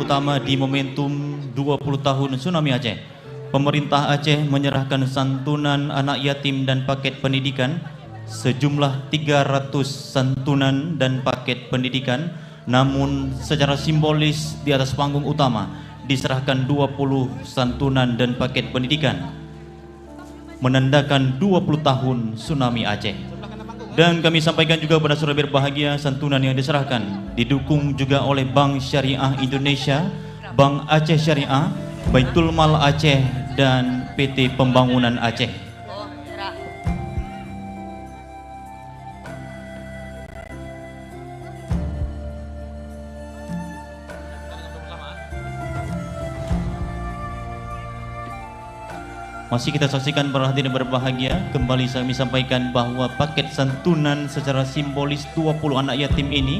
Utama di momentum 20 tahun Tsunami Aceh. Pemerintah Aceh menyerahkan santunan anak yatim dan paket pendidikan sejumlah 300 santunan dan paket pendidikan, namun secara simbolis di atas panggung utama diserahkan 20 santunan dan paket pendidikan menandakan 20 tahun Tsunami Aceh. Dan kami sampaikan juga pada saudara berbahagia, santunan yang diserahkan didukung juga oleh Bank Syariah Indonesia, Bank Aceh Syariah, Baitul Mal Aceh, dan PT Pembangunan Aceh. Masih kita saksikan para hadirin berbahagia, kembali kami sampaikan bahwa paket santunan secara simbolis 20 anak yatim ini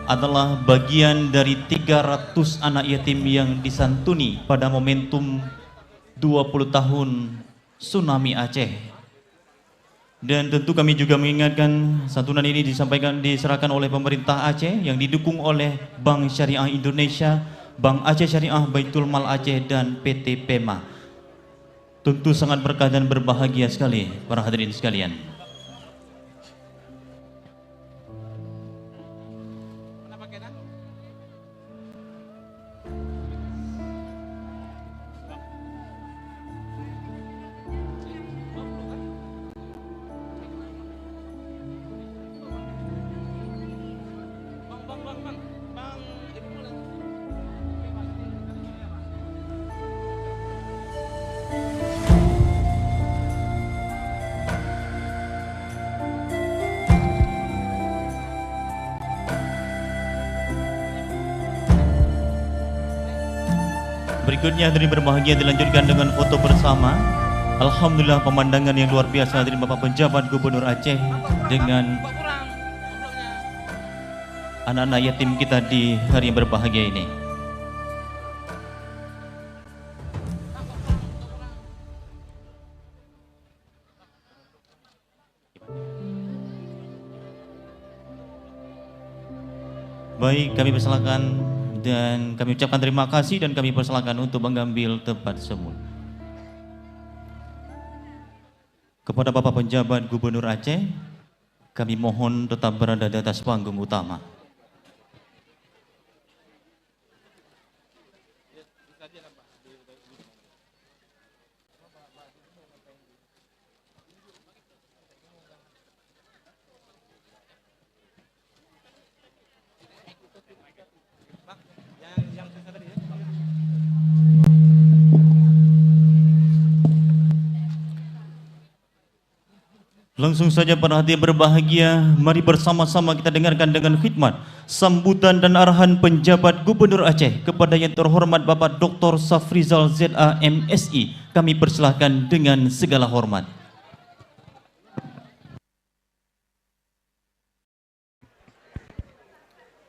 adalah bagian dari 300 anak yatim yang disantuni pada momentum 20 tahun Tsunami Aceh. Dan tentu kami juga mengingatkan santunan ini diserahkan oleh pemerintah Aceh yang didukung oleh Bank Syariah Indonesia, Bank Aceh Syariah, Baitul Mal Aceh, dan PT PEMA. Tentu sangat berkah dan berbahagia sekali para hadirin sekalian. Berikutnya hadirin berbahagia dilanjutkan dengan foto bersama. Alhamdulillah pemandangan yang luar biasa hadirin Bapak Penjabat Gubernur Aceh dengan anak-anak yatim kita di hari yang berbahagia ini. Baik, kami persilakan dan kami ucapkan terima kasih dan kami persilakan untuk mengambil tempat semula. Kepada Bapak Penjabat Gubernur Aceh, kami mohon tetap berada di atas panggung utama. Langsung saja para hadirin berbahagia, mari bersama-sama kita dengarkan dengan khidmat sambutan dan arahan penjabat Gubernur Aceh kepada yang terhormat Bapak Dr. Safrizal ZA MSI. Kami persilahkan dengan segala hormat.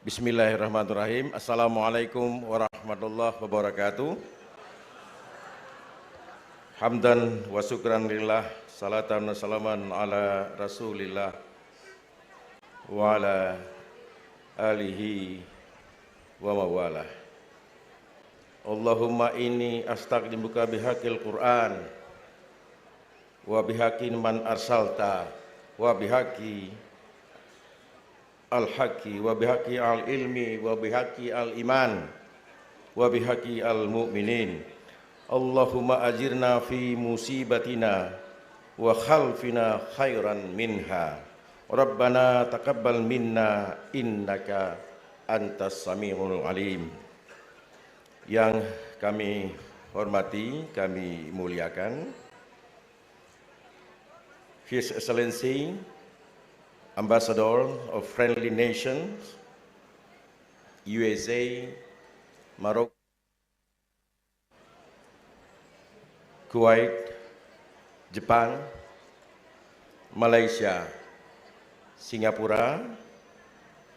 Bismillahirrahmanirrahim. Assalamualaikum warahmatullahi wabarakatuh. Hamdan wa syukran lillah, salatan wa salaman ala rasulillah wa ala alihi wa mawalah. Allahumma inni astaqdimuka bihaqil Qur'an wa bihaqin man arsalta wa bihaqi al-haqi wa bihaqi al-ilmi wa bihaqi al-iman wa bihaqi al-mu'minin. Allahumma ajirna fi musibatina wa khalfina khairan minha. Rabbana taqabbal minna innaka antas samiul alim. Yang kami hormati, kami muliakan His Excellency Ambassador of Friendly Nations USA, Maroko, Kuwait, Jepang, Malaysia, Singapura,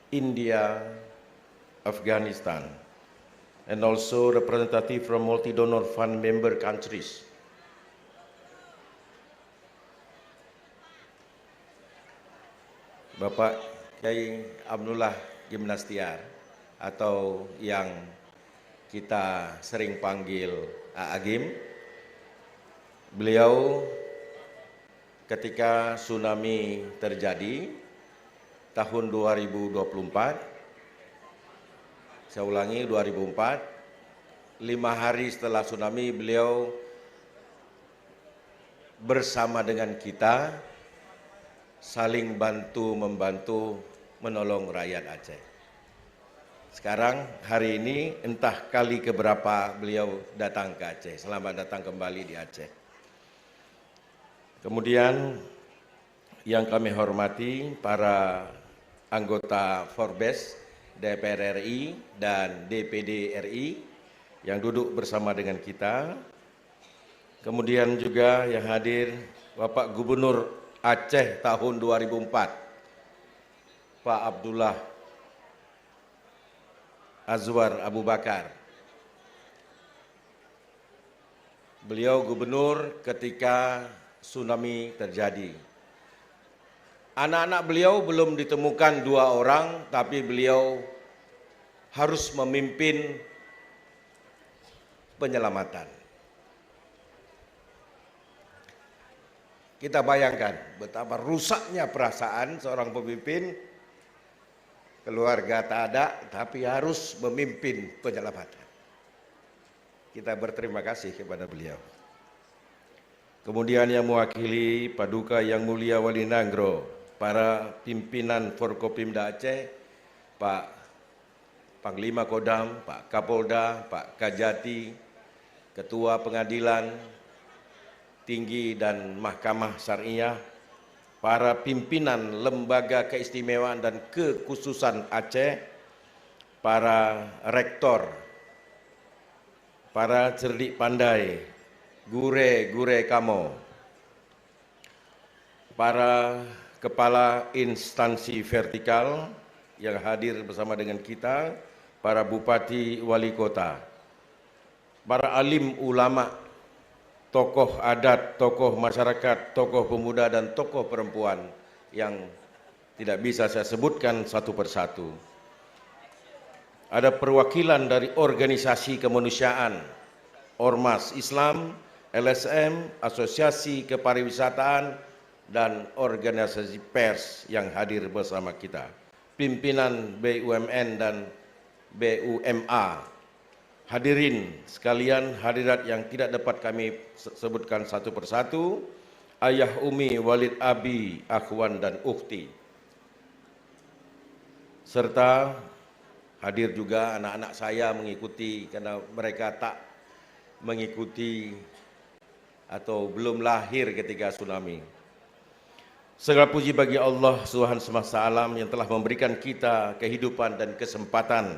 India, Afghanistan, and also representative from multi-donor fund member countries. Bapak Kiai Abdullah Gimnastiar atau yang kita sering panggil Agim, beliau ketika tsunami terjadi tahun 2024, saya ulangi 2004, 5 hari setelah tsunami beliau bersama dengan kita saling bantu-membantu menolong rakyat Aceh. Sekarang hari ini entah kali keberapa beliau datang ke Aceh. Selamat datang kembali di Aceh. Kemudian yang kami hormati para anggota Forbes, DPR RI dan DPD RI yang duduk bersama dengan kita. Kemudian juga yang hadir Bapak Gubernur Aceh tahun 2004, Pak Abdullah Azwar Abu Bakar. Beliau gubernur ketika tsunami terjadi. Anak-anak beliau belum ditemukan 2 orang, tapi beliau harus memimpin penyelamatan. Kita bayangkan betapa rusaknya perasaan seorang pemimpin, keluarga tak ada, tapi harus memimpin penyelamatan. Kita berterima kasih kepada beliau. Kemudian yang mewakili Paduka Yang Mulia Wali Nangro, para pimpinan Forkopimda Aceh, Pak Panglima Kodam, Pak Kapolda, Pak Kajati, Ketua Pengadilan Tinggi dan Mahkamah Syariah, para pimpinan Lembaga Keistimewaan dan Kekhususan Aceh, para rektor, para cerdik pandai, gure-gure kamo, para kepala instansi vertikal yang hadir bersama dengan kita, para bupati wali kota, para alim ulama, tokoh adat, tokoh masyarakat, tokoh pemuda dan tokoh perempuan yang tidak bisa saya sebutkan satu persatu. Ada perwakilan dari organisasi kemanusiaan, Ormas Islam, LSM, Asosiasi Kepariwisataan, dan organisasi pers yang hadir bersama kita. Pimpinan BUMN dan BUMA. Hadirin sekalian, hadirat yang tidak dapat kami sebutkan satu persatu, ayah umi, walid abi, akhwan dan ukhti. Serta hadir juga anak-anak saya mengikuti karena mereka tak mengikuti atau belum lahir ketika tsunami. Segala puji bagi Allah Tuhan semesta alam yang telah memberikan kita kehidupan dan kesempatan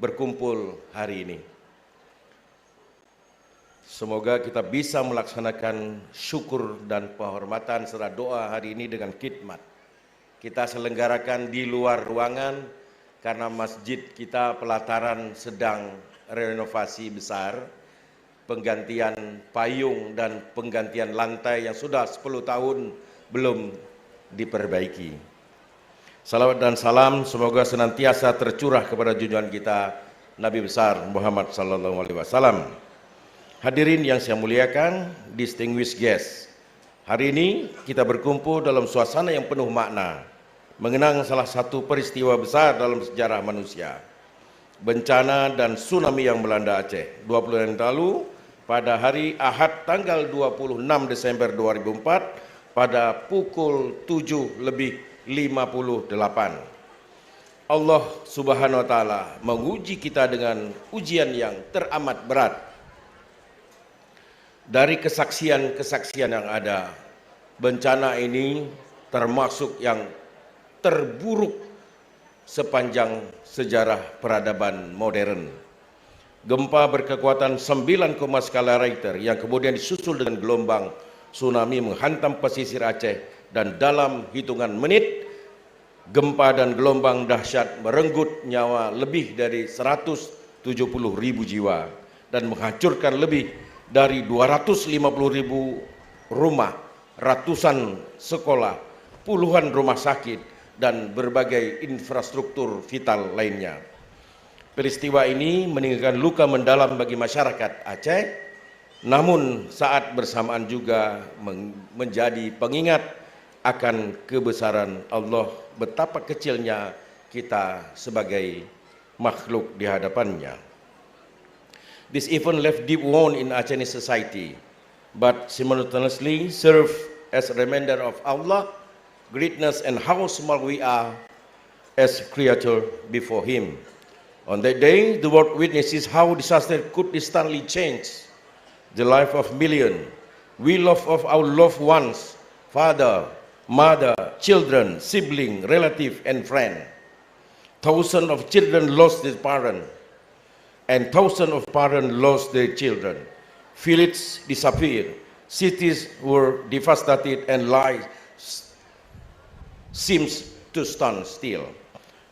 berkumpul hari ini. Semoga kita bisa melaksanakan syukur dan penghormatan serta doa hari ini dengan khidmat. Kita selenggarakan di luar ruangan karena masjid kita pelataran sedang renovasi besar, penggantian payung dan penggantian lantai yang sudah 10 tahun belum diperbaiki. Salawat dan salam semoga senantiasa tercurah kepada junjungan kita Nabi besar Muhammad sallallahu alaihi wasallam. Hadirin yang saya muliakan, distinguished guests. Hari ini kita berkumpul dalam suasana yang penuh makna, mengenang salah satu peristiwa besar dalam sejarah manusia. Bencana dan tsunami yang melanda Aceh 20 hari lalu pada hari Ahad tanggal 26 Desember 2004 pada pukul 7:58. Allah Subhanahu wa taala menguji kita dengan ujian yang teramat berat. Dari kesaksian-kesaksian yang ada, bencana ini termasuk yang terburuk sepanjang sejarah peradaban modern. Gempa berkekuatan 9, skala Richter yang kemudian disusul dengan gelombang tsunami menghantam pesisir Aceh, dan dalam hitungan menit gempa dan gelombang dahsyat merenggut nyawa lebih dari 170.000 jiwa dan menghancurkan lebih dari 250.000 rumah, ratusan sekolah, puluhan rumah sakit, dan berbagai infrastruktur vital lainnya. Peristiwa ini meninggalkan luka mendalam bagi masyarakat Aceh, namun saat bersamaan juga menjadi pengingat akan kebesaran Allah, betapa kecilnya kita sebagai makhluk di hadapannya. This event left deep wound in Acehese society, but simultaneously serve as a reminder of Allah, greatness, and how small we are as creature before Him. On that day, the world witnesses how disaster could instantly change the life of millions. We love of our loved ones, father, mother, children, sibling, relative, and friend. Thousands of children lost their parents, and thousands of parents lost their children. Villages disappeared, cities were devastated, and life seems to stand still.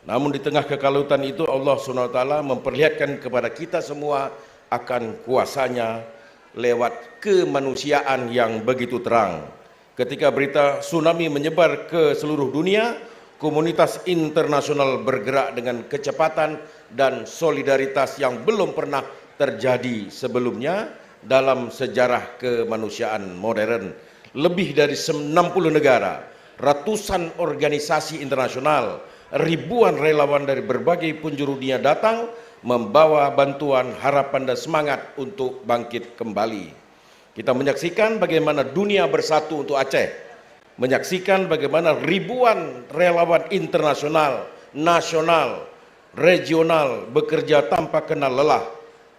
Namun di tengah kekalutan itu Allah SWT memperlihatkan kepada kita semua akan kuasanya lewat kemanusiaan yang begitu terang. Ketika berita tsunami menyebar ke seluruh dunia, komunitas internasional bergerak dengan kecepatan dan solidaritas yang belum pernah terjadi sebelumnya dalam sejarah kemanusiaan modern. Lebih dari 60 negara, ratusan organisasi internasional, ribuan relawan dari berbagai penjuru dunia datang membawa bantuan, harapan, dan semangat untuk bangkit kembali. Kita menyaksikan bagaimana dunia bersatu untuk Aceh, menyaksikan bagaimana ribuan relawan internasional, nasional, regional bekerja tanpa kenal lelah,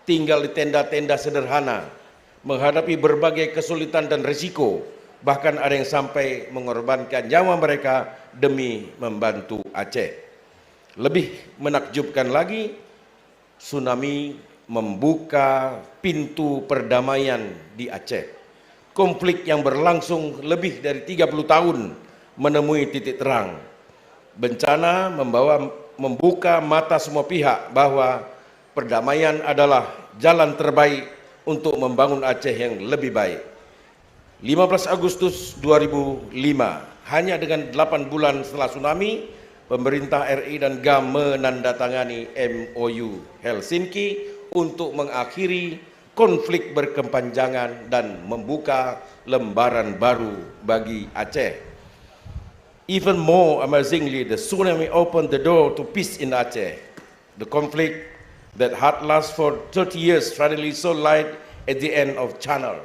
tinggal di tenda-tenda sederhana, menghadapi berbagai kesulitan dan risiko, bahkan ada yang sampai mengorbankan nyawa mereka demi membantu Aceh. Lebih menakjubkan lagi, tsunami membuka pintu perdamaian di Aceh. Konflik yang berlangsung lebih dari 30 tahun menemui titik terang. Bencana membuka mata semua pihak bahwa perdamaian adalah jalan terbaik untuk membangun Aceh yang lebih baik. 15 Agustus 2005, hanya dengan 8 bulan setelah tsunami, pemerintah RI dan GAM menandatangani MOU Helsinki untuk mengakhiri konflik berkepanjangan dan membuka lembaran baru bagi Aceh. Even more amazingly, the tsunami opened the door to peace in Aceh. The conflict that had lasted for 30 years finally saw light at the end of channel.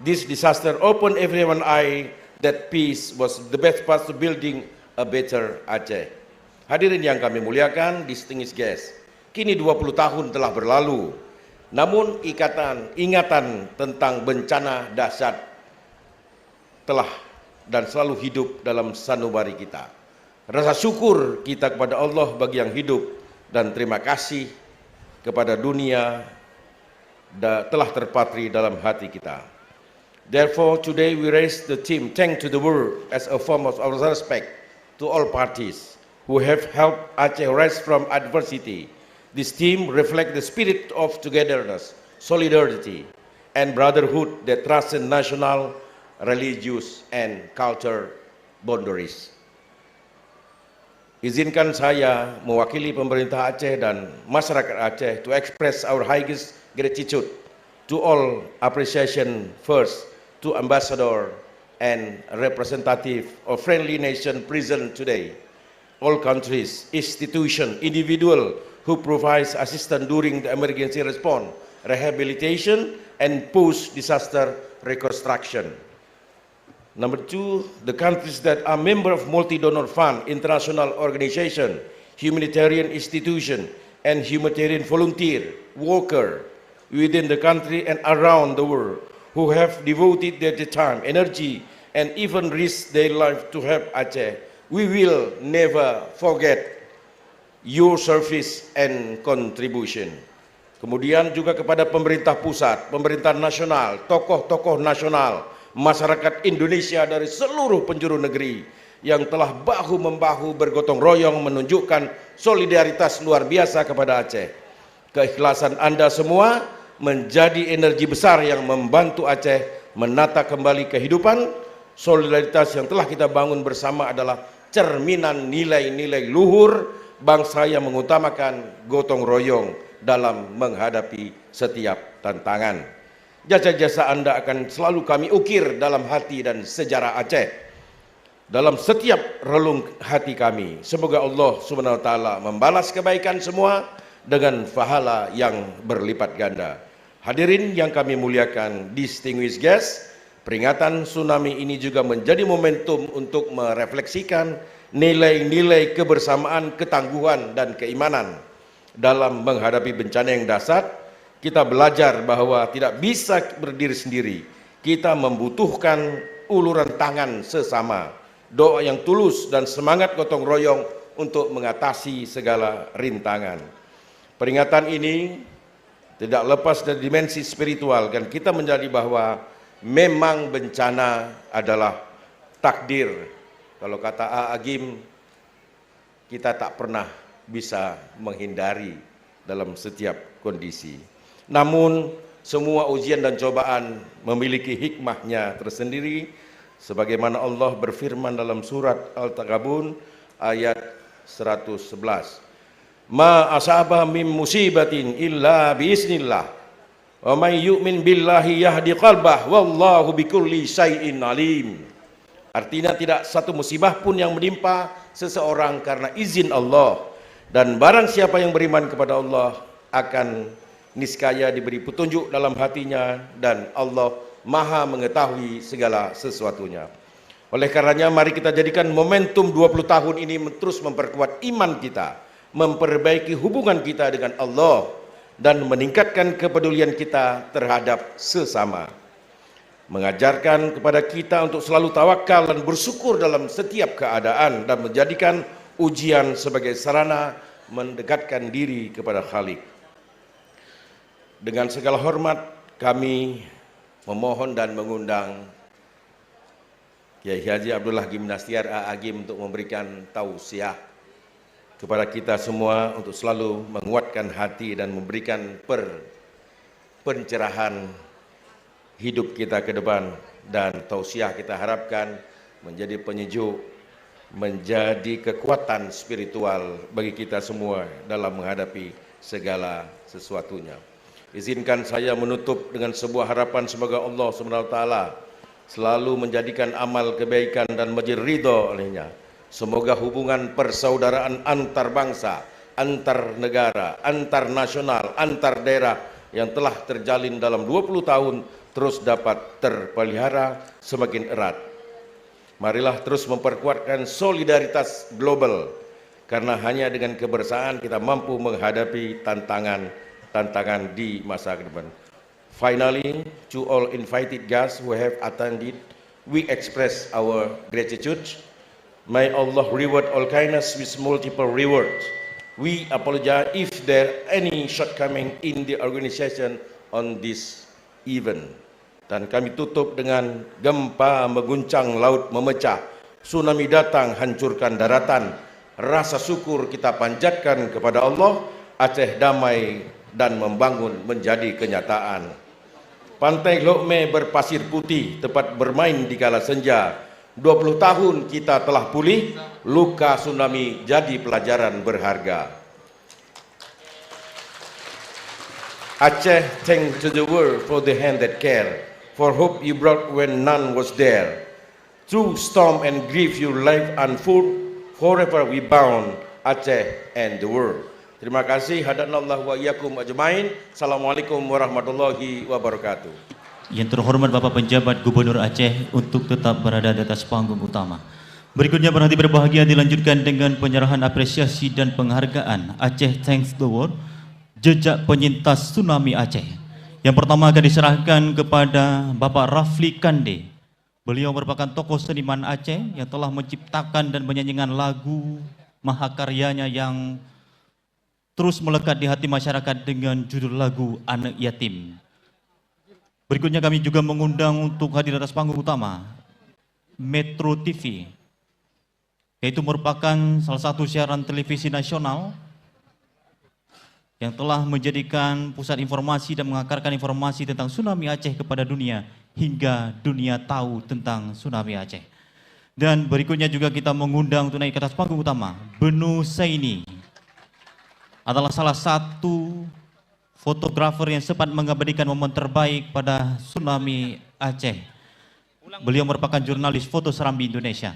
This disaster opened everyone's eye that peace was the best path to building a better Aceh. Hadirin yang kami muliakan, distinguished guests, kini 20 tahun telah berlalu, namun ingatan tentang bencana dahsyat telah dan selalu hidup dalam sanubari kita. Rasa syukur kita kepada Allah bagi yang hidup dan terima kasih kepada dunia telah terpatri dalam hati kita. Therefore, today we raise the theme, thank to the world, as a form of our respect to all parties who have helped Aceh rise from adversity. This theme reflects the spirit of togetherness, solidarity, and brotherhood that transcends national, religious, and cultural boundaries. Izinkan saya mewakili pemerintah Aceh dan masyarakat Aceh to express our highest gratitude to all appreciation first to ambassador and representative of friendly nation present today, all countries, institutions, individual who provides assistance during the emergency response, rehabilitation, and post-disaster reconstruction. Number two, the countries that are member of multi-donor fund, international organization, humanitarian institution, and humanitarian volunteer, worker within the country and around the world who have devoted their time, energy, and even risked their life to help Aceh. We will never forget your service and contribution. Kemudian juga kepada pemerintah pusat, pemerintah nasional, tokoh-tokoh nasional, masyarakat Indonesia dari seluruh penjuru negeri yang telah bahu-membahu bergotong royong menunjukkan solidaritas luar biasa kepada Aceh. Keikhlasan Anda semua menjadi energi besar yang membantu Aceh menata kembali kehidupan. Solidaritas yang telah kita bangun bersama adalah cerminan nilai-nilai luhur bangsa yang mengutamakan gotong royong dalam menghadapi setiap tantangan. Jasa-jasa Anda akan selalu kami ukir dalam hati dan sejarah Aceh, dalam setiap relung hati kami. Semoga Allah Subhanahu wa taala membalas kebaikan semua dengan pahala yang berlipat ganda. Hadirin yang kami muliakan, distinguished guests, peringatan tsunami ini juga menjadi momentum untuk merefleksikan nilai-nilai kebersamaan, ketangguhan, dan keimanan. Dalam menghadapi bencana yang dahsyat, kita belajar bahwa tidak bisa berdiri sendiri. Kita membutuhkan uluran tangan sesama, doa yang tulus, dan semangat gotong royong untuk mengatasi segala rintangan. Peringatan ini tidak lepas dari dimensi spiritual, dan kita menjadi bahwa memang bencana adalah takdir. Kalau kata A. Agim, kita tak pernah bisa menghindari dalam setiap kondisi. Namun semua ujian dan cobaan memiliki hikmahnya tersendiri, sebagaimana Allah berfirman dalam surat Al-Taghabun ayat 111. Ma asaba min musibatin illa biiznillah wa may yu'min billahi yahdi qalbah wallahu bikulli syai'in alim. Artinya tidak satu musibah pun yang menimpa seseorang karena izin Allah, dan barang siapa yang beriman kepada Allah akan niscaya diberi petunjuk dalam hatinya, dan Allah Maha mengetahui segala sesuatunya. Oleh karenanya mari kita jadikan momentum 20 tahun ini terus memperkuat iman kita, memperbaiki hubungan kita dengan Allah, dan meningkatkan kepedulian kita terhadap sesama. Mengajarkan kepada kita untuk selalu tawakal dan bersyukur dalam setiap keadaan, dan menjadikan ujian sebagai sarana mendekatkan diri kepada Khalik. Dengan segala hormat kami memohon dan mengundang Kiai Haji Abdullah Agim Nastiar A. Agim untuk memberikan tausiah kepada kita semua untuk selalu menguatkan hati dan memberikan pencerahan hidup kita ke depan, dan tausiah kita harapkan menjadi penyejuk, menjadi kekuatan spiritual bagi kita semua dalam menghadapi segala sesuatunya. Izinkan saya menutup dengan sebuah harapan, semoga Allah SWT selalu menjadikan amal kebaikan dan menjadi ridho olehnya. Semoga hubungan persaudaraan antar bangsa, antar negara, antar nasional, antar daerah yang telah terjalin dalam 20 tahun terus dapat terpelihara semakin erat. Marilah terus memperkuatkan solidaritas global, karena hanya dengan kebersamaan kita mampu menghadapi tantangan di masa depan. Finally, to all invited guests who have attended, we express our gratitude. May Allah reward all kindness with multiple rewards. We apologize if there any shortcoming in the organization on this event. Dan kami tutup dengan gempa mengguncang laut memecah, tsunami datang hancurkan daratan. Rasa syukur kita panjatkan kepada Allah, Aceh damai dan membangun menjadi kenyataan. Pantai Lokme berpasir putih, tepat bermain di kala senja. 20 tahun kita telah pulih, luka tsunami jadi pelajaran berharga. Aceh, thanks to the world for the hand that care, for hope you brought when none was there. Through storm and grief your life unfold, forever we bound Aceh and the world. Terima kasih. Hadanallahu wa iyyakum ajmain. Assalamualaikum warahmatullahi wabarakatuh. Yang terhormat Bapak Penjabat Gubernur Aceh untuk tetap berada di atas panggung utama. Berikutnya berhenti berbahagia dilanjutkan dengan penyerahan apresiasi dan penghargaan Aceh Thanks the World, jejak penyintas tsunami Aceh. Yang pertama akan diserahkan kepada Bapak Rafli Kande. Beliau merupakan tokoh seniman Aceh yang telah menciptakan dan menyanyikan lagu mahakaryanya yang terus melekat di hati masyarakat dengan judul lagu Anak Yatim. Berikutnya kami juga mengundang untuk hadir atas panggung utama Metro TV, yaitu merupakan salah satu siaran televisi nasional yang telah menjadikan pusat informasi dan mengakarkan informasi tentang tsunami Aceh kepada dunia hingga dunia tahu tentang tsunami Aceh. Dan berikutnya juga kita mengundang untuk naik ke atas panggung utama Benu Saini, adalah salah satu fotografer yang sempat mengabadikan momen terbaik pada tsunami Aceh. Beliau merupakan jurnalis foto Serambi Indonesia.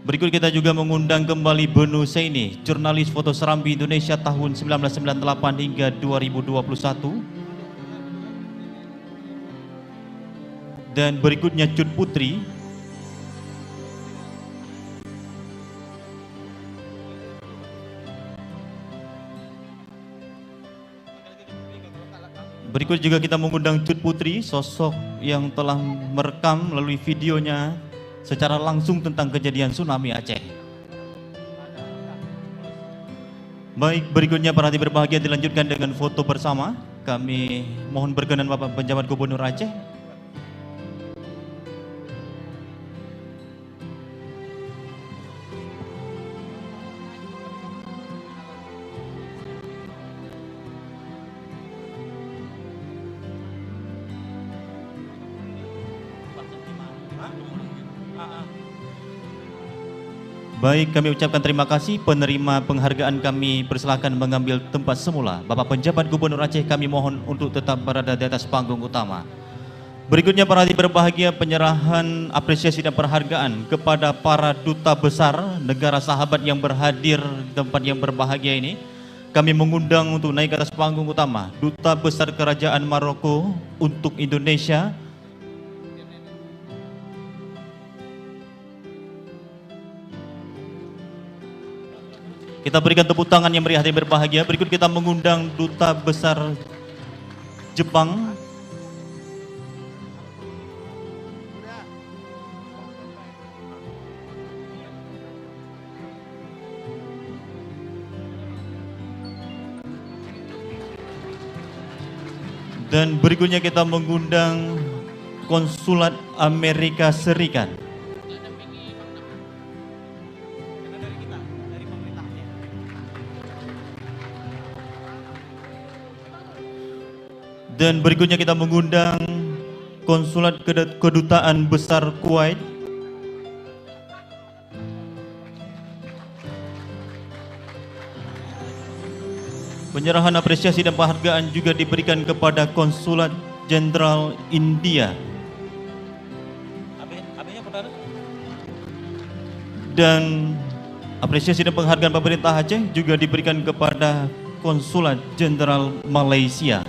Berikut kita juga mengundang kembali Benu Saini, jurnalis foto Serambi Indonesia tahun 1998 hingga 2021. Dan berikutnya Cut Putri, berikut juga kita mengundang Cut Putri, sosok yang telah merekam melalui videonya secara langsung tentang kejadian tsunami Aceh. Baik, berikutnya para hadirin berbahagia dilanjutkan dengan foto bersama. Kami mohon berkenan Bapak Penjabat Gubernur Aceh. Baik, kami ucapkan terima kasih. Penerima penghargaan kami persilakan mengambil tempat semula. Bapak Penjabat Gubernur Aceh kami mohon untuk tetap berada di atas panggung utama. Berikutnya para hadirin berbahagia, penyerahan apresiasi dan penghargaan kepada para duta besar negara sahabat yang berhadir di tempat yang berbahagia ini. Kami mengundang untuk naik ke atas panggung utama Duta Besar Kerajaan Maroko untuk Indonesia, kita berikan tepuk tangan yang meriah dan berbahagia. Berikut kita mengundang Duta Besar Jepang, dan berikutnya kita mengundang Konsulat Amerika Serikat. Dan berikutnya kita mengundang Konsulat Kedutaan Besar Kuwait. Penyerahan apresiasi dan penghargaan juga diberikan kepada Konsulat Jenderal India. Dan apresiasi dan penghargaan pemerintah Aceh juga diberikan kepada Konsulat Jenderal Malaysia.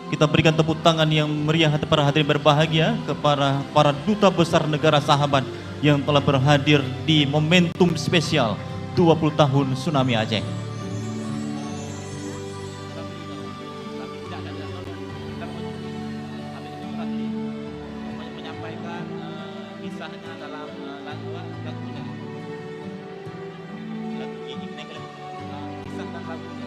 Kita berikan tepuk tangan yang meriah para hadirin berbahagia kepada para duta besar negara sahabat yang telah berhadir di momentum spesial 20 tahun tsunami Aceh. Menyampaikan kisahnya dalam lagunya, kisah dan lagunya.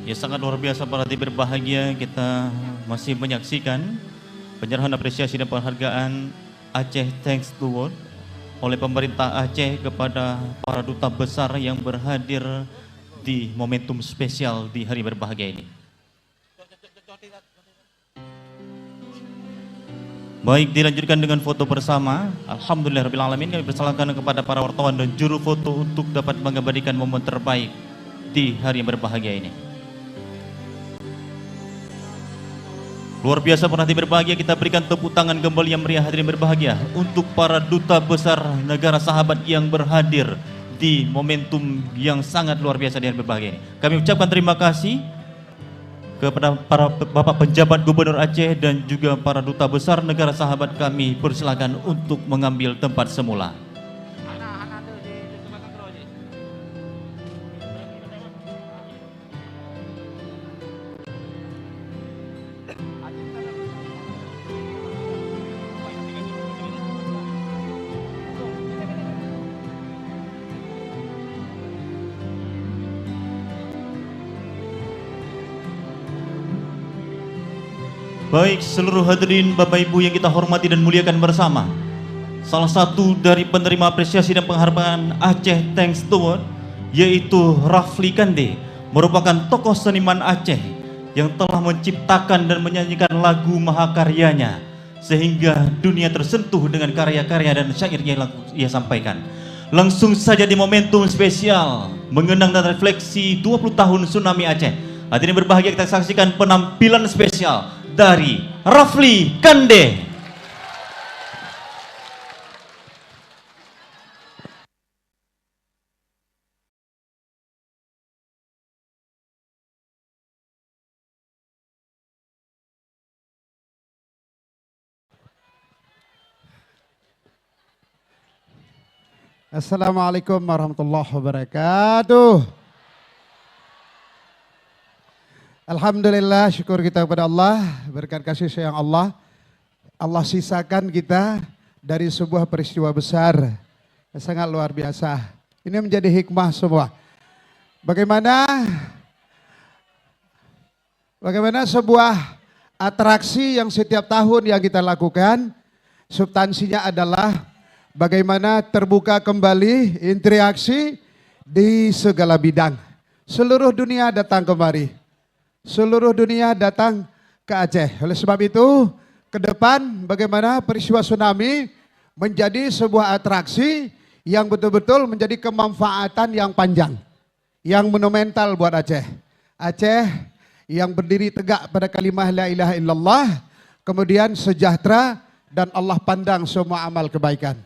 Ya, sangat luar biasa para hadirin berbahagia, kita masih menyaksikan penyerahan apresiasi dan penghargaan Aceh Thanks to World oleh pemerintah Aceh kepada para duta besar yang berhadir di momentum spesial di hari berbahagia ini. Baik, dilanjutkan dengan foto bersama. Alhamdulillahirrahmanirrahim, kami persilakan kepada para wartawan dan juru foto untuk dapat mengabadikan momen terbaik di hari yang berbahagia ini. Luar biasa para hadirin berbahagia, kita berikan tepuk tangan kembali yang meriah hadirin berbahagia untuk para duta besar negara sahabat yang berhadir di momentum yang sangat luar biasa di hari berbahagia ini. Kami ucapkan terima kasih kepada para Bapak Penjabat Gubernur Aceh dan juga para Duta Besar negara sahabat kami, persilakan untuk mengambil tempat semula. Baik seluruh hadirin Bapak Ibu yang kita hormati dan muliakan bersama, salah satu dari penerima apresiasi dan penghargaan Aceh Thanks Award yaitu Rafli Kande, merupakan tokoh seniman Aceh yang telah menciptakan dan menyanyikan lagu mahakaryanya sehingga dunia tersentuh dengan karya-karya dan syair yang ia sampaikan. Langsung saja di momentum spesial mengenang dan refleksi 20 tahun Tsunami Aceh, hadirin berbahagia kita saksikan penampilan spesial dari Rafli Kande. Assalamualaikum warahmatullahi wabarakatuh. Alhamdulillah, syukur kita kepada Allah, berkat kasih sayang Allah, Allah sisakan kita dari sebuah peristiwa besar yang sangat luar biasa. Ini menjadi hikmah semua. Bagaimana sebuah atraksi yang setiap tahun yang kita lakukan, substansinya adalah bagaimana terbuka kembali interaksi di segala bidang. Seluruh dunia datang kemari. Seluruh dunia datang ke Aceh. Oleh sebab itu, ke depan bagaimana peristiwa tsunami menjadi sebuah atraksi yang betul-betul menjadi kemanfaatan yang panjang, yang monumental buat Aceh. Aceh yang berdiri tegak pada kalimah la ilaha illallah, kemudian sejahtera dan Allah pandang semua amal kebaikan.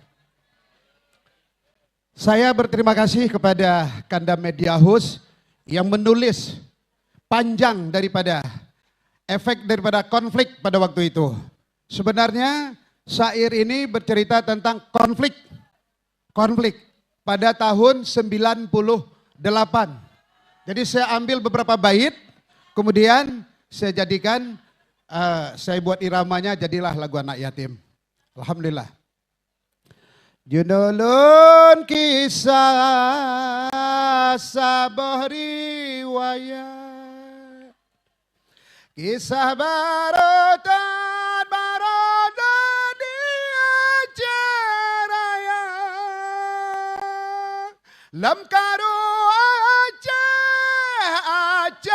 Saya berterima kasih kepada Kanda Media House yang menulis panjang daripada efek daripada konflik pada waktu itu. Sebenarnya syair ini bercerita tentang konflik pada tahun 98. Jadi saya ambil beberapa bait, kemudian saya jadikan, saya buat iramanya, jadilah lagu anak yatim. Alhamdulillah. Junulun kisah sabah riwayat, kisah barotan di Aceh Raya, lam karo Aceh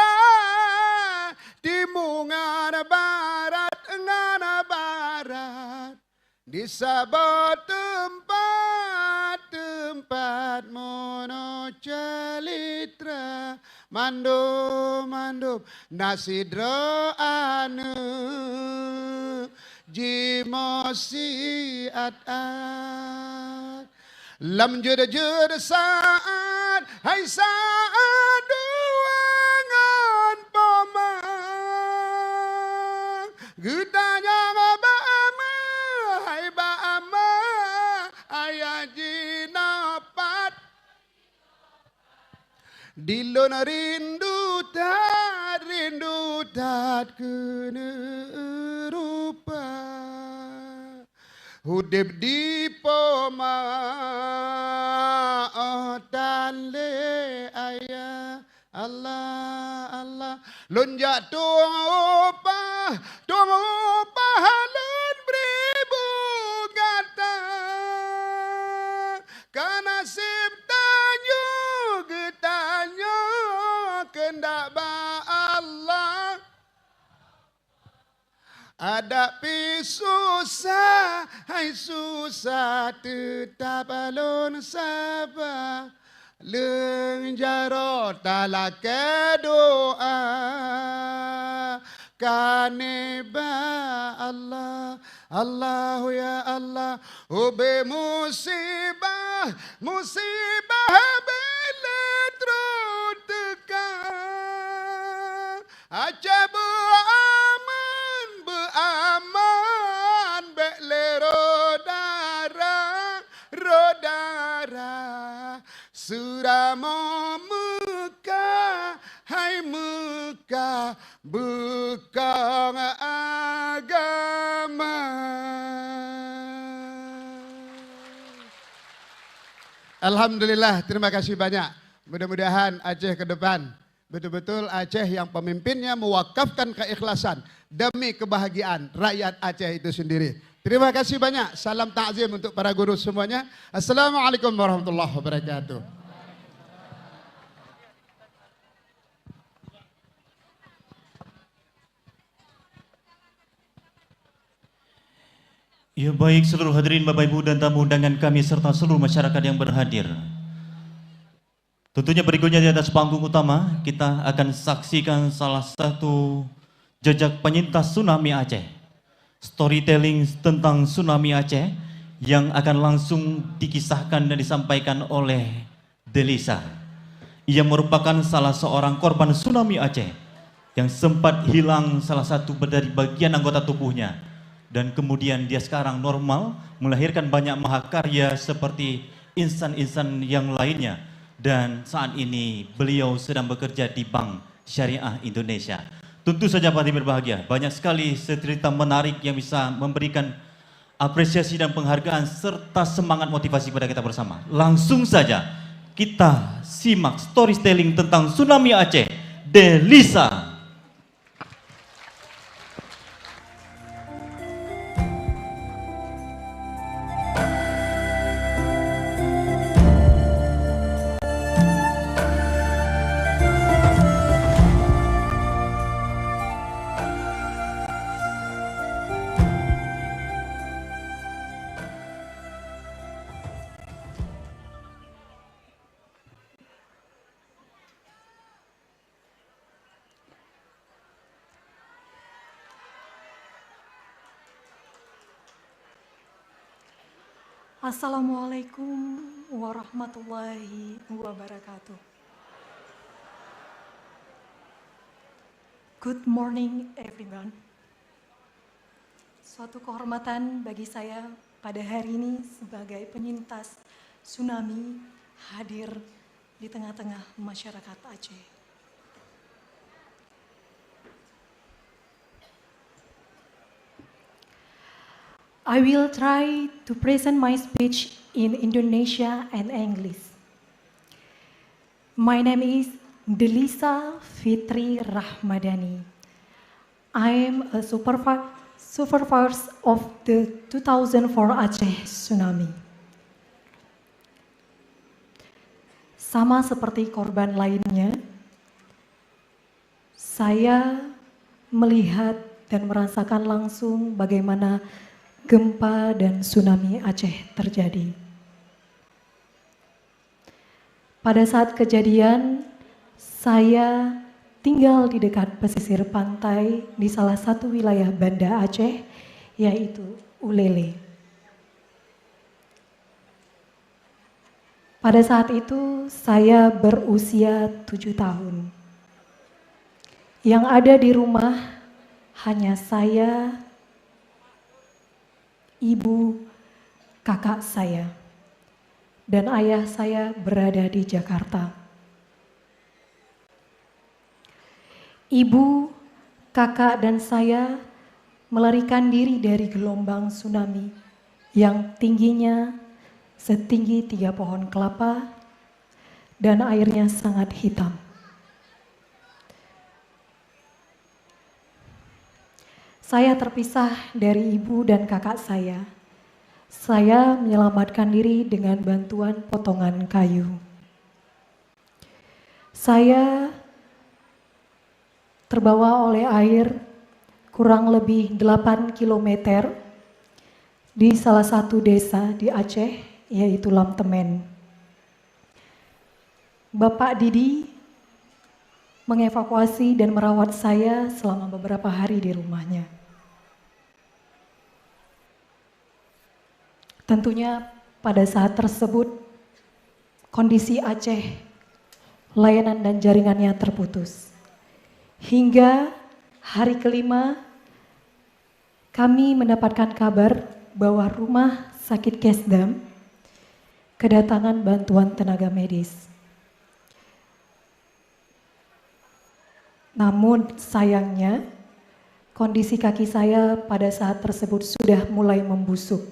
timungan barat ngana barat, di sabot tempat mono celitra, mandum nasidro anu jimosi at lam juda saat hai saat duangan pomang gudanya ngabama hai bama ayah jinapat dilon rindu tat kena rupa hudib di poma dan le ayah Allah lonjak tuang upah lon beribu kata karena sim tanyo getanyo kendak ba Allah ada susah hai susah tetap alun sabar lengjaro talak doa kaneba Allah Allahu ya Allah ube musibah beletro teka Aceh sudah memekah, hai Mekah, bekal agama. Alhamdulillah, terima kasih banyak. Mudah-mudahan Aceh ke depan betul-betul Aceh yang pemimpinnya mewakafkan keikhlasan demi kebahagiaan rakyat Aceh itu sendiri. Terima kasih banyak. Salam takzim untuk para guru semuanya. Assalamualaikum warahmatullahi wabarakatuh. Ya baik seluruh hadirin Bapak Ibu dan tamu undangan kami serta seluruh masyarakat yang berhadir. Tentunya berikutnya di atas panggung utama kita akan saksikan salah satu jejak penyintas tsunami Aceh. Storytelling tentang tsunami Aceh yang akan langsung dikisahkan dan disampaikan oleh Delisa. Ia merupakan salah seorang korban tsunami Aceh yang sempat hilang salah satu dari bagian anggota tubuhnya. Dan kemudian dia sekarang normal, melahirkan banyak mahakarya seperti insan-insan yang lainnya. Dan saat ini beliau sedang bekerja di Bank Syariah Indonesia. Tentu saja Pak Hadirin berbahagia, banyak sekali cerita menarik yang bisa memberikan apresiasi dan penghargaan serta semangat motivasi kepada kita bersama. Langsung saja kita simak storytelling tentang tsunami Aceh, Delisa. Assalamualaikum warahmatullahi wabarakatuh. Good morning everyone. Suatu kehormatan bagi saya pada hari ini sebagai penyintas tsunami hadir di tengah-tengah masyarakat Aceh. I will try to present my speech in Indonesia and English. My name is Delisa Fitri Rahmadani. I am a survivor of the 2004 Aceh tsunami. Sama seperti korban lainnya, saya melihat dan merasakan langsung bagaimana gempa dan tsunami Aceh terjadi. Pada saat kejadian, saya tinggal di dekat pesisir pantai di salah satu wilayah Banda Aceh, yaitu Ulele. Pada saat itu, saya berusia 7 tahun. Yang ada di rumah hanya saya, ibu, kakak saya, dan ayah saya berada di Jakarta. Ibu, kakak, dan saya melarikan diri dari gelombang tsunami yang tingginya setinggi 3 pohon kelapa dan airnya sangat hitam. Saya terpisah dari ibu dan kakak saya. Saya menyelamatkan diri dengan bantuan potongan kayu. Saya terbawa oleh air kurang lebih 8 km di salah satu desa di Aceh, yaitu Lamtemen. Bapak Didi mengevakuasi dan merawat saya selama beberapa hari di rumahnya. Tentunya pada saat tersebut kondisi Aceh, layanan dan jaringannya terputus. Hingga hari kelima kami mendapatkan kabar bahwa rumah sakit Kesdam kedatangan bantuan tenaga medis. Namun sayangnya, kondisi kaki saya pada saat tersebut sudah mulai membusuk,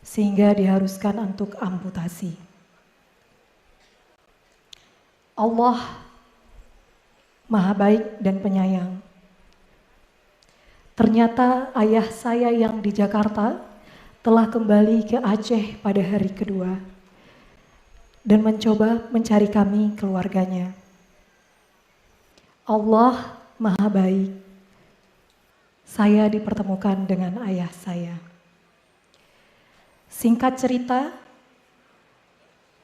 sehingga diharuskan untuk amputasi. Allah Maha Baik dan Penyayang. Ternyata ayah saya yang di Jakarta telah kembali ke Aceh pada hari kedua dan mencoba mencari kami keluarganya. Allah Maha Baik. Saya dipertemukan dengan ayah saya. Singkat cerita,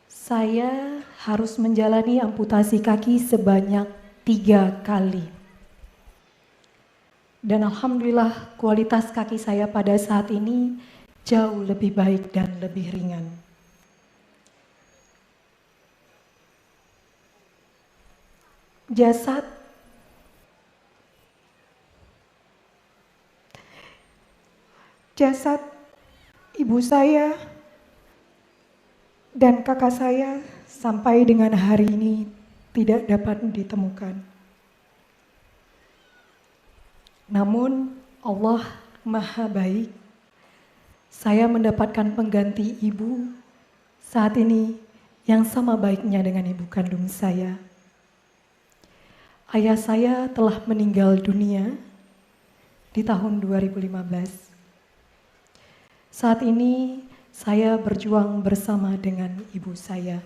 saya harus menjalani amputasi kaki sebanyak 3 kali. Dan alhamdulillah kualitas kaki saya pada saat ini jauh lebih baik dan lebih ringan. Jasad ibu saya dan kakak saya sampai dengan hari ini tidak dapat ditemukan. Namun Allah Maha Baik, saya mendapatkan pengganti ibu saat ini yang sama baiknya dengan ibu kandung saya. Ayah saya telah meninggal dunia di tahun 2015. Saat ini saya berjuang bersama dengan ibu saya.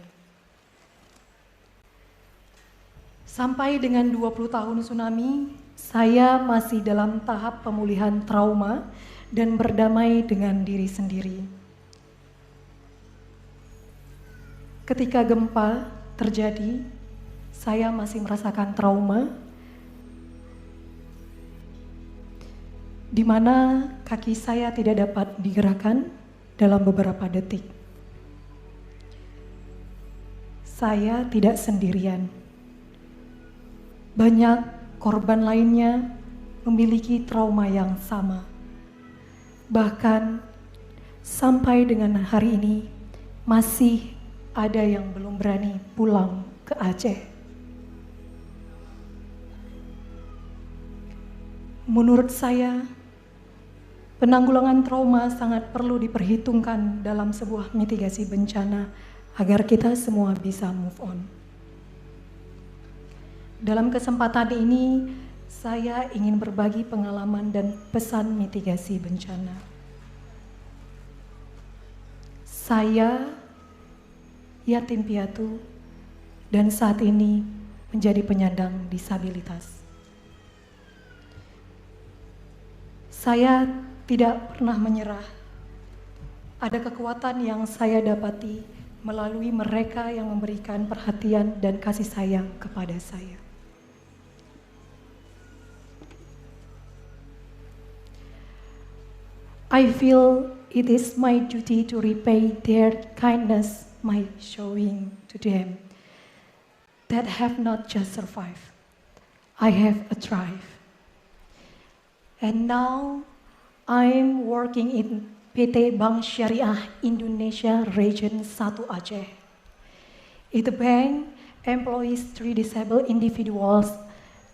Sampai dengan 20 tahun tsunami, saya masih dalam tahap pemulihan trauma dan berdamai dengan diri sendiri. Ketika gempa terjadi, saya masih merasakan trauma, di mana kaki saya tidak dapat digerakkan dalam beberapa detik. Saya tidak sendirian. Banyak korban lainnya memiliki trauma yang sama. Bahkan sampai dengan hari ini masih ada yang belum berani pulang ke Aceh. Menurut saya, penanggulangan trauma sangat perlu diperhitungkan dalam sebuah mitigasi bencana agar kita semua bisa move on. Dalam kesempatan ini, saya ingin berbagi pengalaman dan pesan mitigasi bencana. Saya yatim piatu dan saat ini menjadi penyandang disabilitas. Saya tidak pernah menyerah. Ada kekuatan yang saya dapati melalui mereka yang memberikan perhatian dan kasih sayang kepada saya. I feel it is my duty to repay their kindness by showing to them that have not just survived, I have a thrive. And now I'm working in PT Bank Syariah Indonesia Region 1 Aceh. The bank employs 3 disabled individuals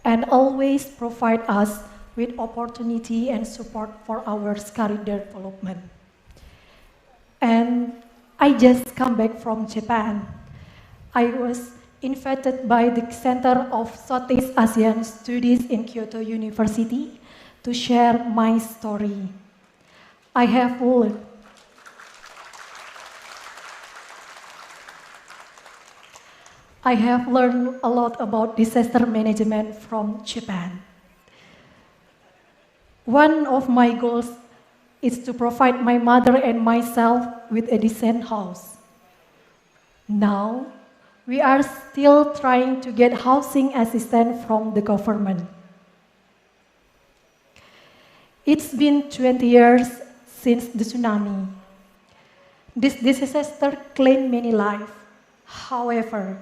and always provide us with opportunity and support for our career development. And I just come back from Japan. I was invited by the Center of Southeast Asian Studies in Kyoto University to share my story. I have learned a lot about disaster management from Japan. One of my goals is to provide my mother and myself with a decent house. Now, we are still trying to get housing assistance from the government. It's been 20 years since the tsunami. This disaster claimed many lives. However,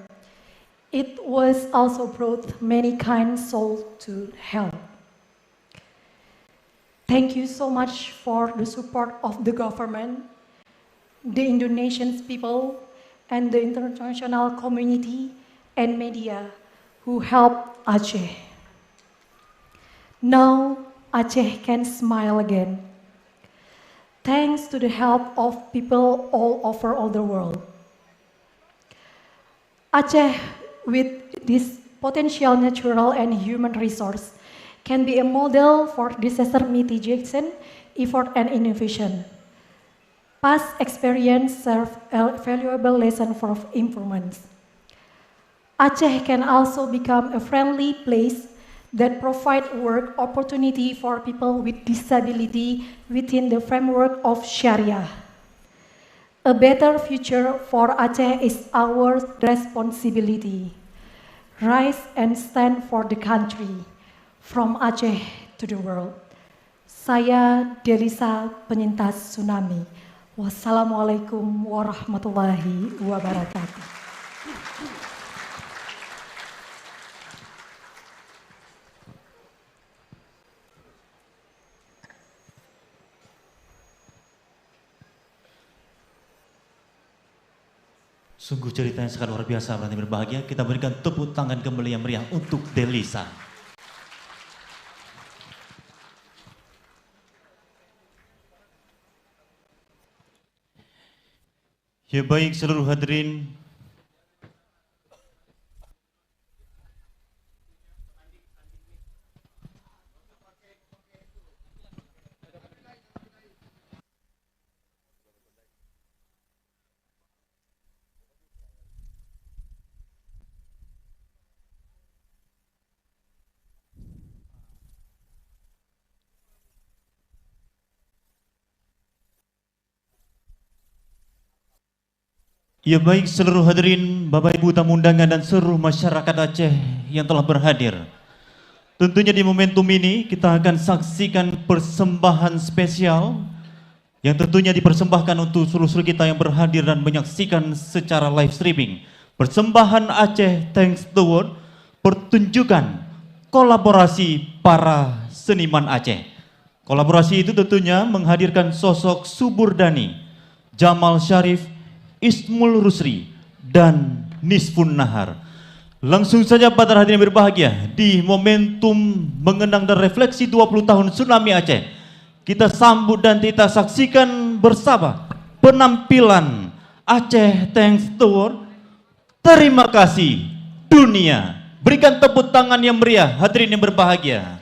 it was also brought many kind souls to hell. Thank you so much for the support of the government the Indonesian people, and the international community and media who helped Aceh. Now, Aceh can smile again, thanks to the help of people all over all the world. Aceh, with this potential natural and human resource, can be a model for disaster mitigation, effort, and innovation. Past experience serve a valuable lesson for improvements. Aceh can also become a friendly place that provide work opportunity for people with disability within the framework of Sharia. A better future for Aceh is our responsibility. Rise and stand for the country, from Aceh to the world. Saya Delisa, penyintas tsunami. Wassalamualaikum warahmatullahi wabarakatuh. Sungguh ceritanya sangat luar biasa, berarti berbahagia. Kita berikan tepuk tangan kembali yang meriah untuk Delisa. Ya baik seluruh hadirin, ya baik seluruh hadirin, Bapak Ibu tamu undangan dan seluruh masyarakat Aceh yang telah berhadir. Tentunya di momentum ini kita akan saksikan persembahan spesial yang tentunya dipersembahkan untuk seluruh kita yang berhadir dan menyaksikan secara live streaming. Persembahan Aceh Thanks Award, pertunjukan kolaborasi para seniman Aceh. Kolaborasi itu tentunya menghadirkan sosok Suburdani, Jamal Syarif, Ismul Rusri, dan Nisfun Nahar. Langsung saja pada hadirin yang berbahagia, di momentum mengenang dan refleksi 20 tahun tsunami Aceh, kita sambut dan kita saksikan bersama penampilan Aceh Thanks Award. Terima kasih dunia. Berikan tepuk tangan yang meriah hadirin yang berbahagia.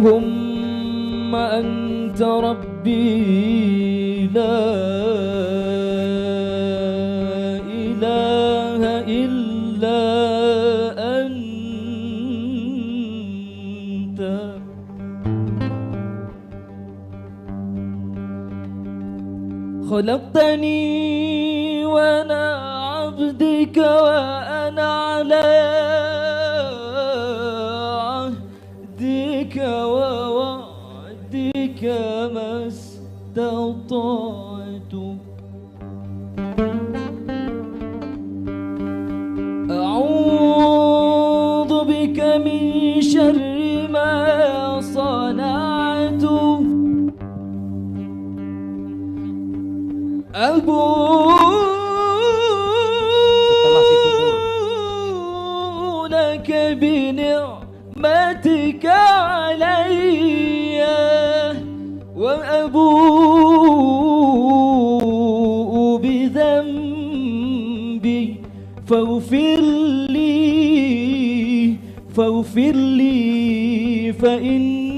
اللهم أنت ربي لا إله إلا أنت خلقتني وأنا عبدك وأنا على عهدك ووعدك ما استطعت أعوذ من شر ما صنعت أبوء لك بنعمتك علي وأبوء بذنبي فاغفر لي فإنه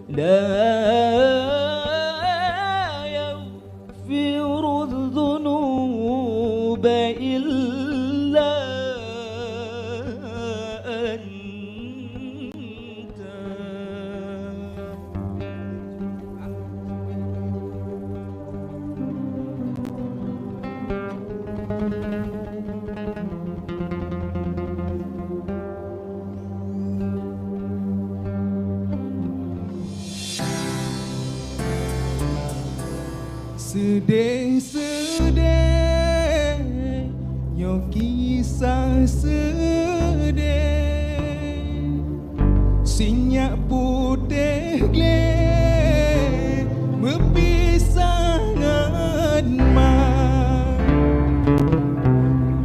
لا يغفر الذنوب إلا أنت. Sedih-sedih nyo kisah sedih sinyak putih gleh mepisangan mak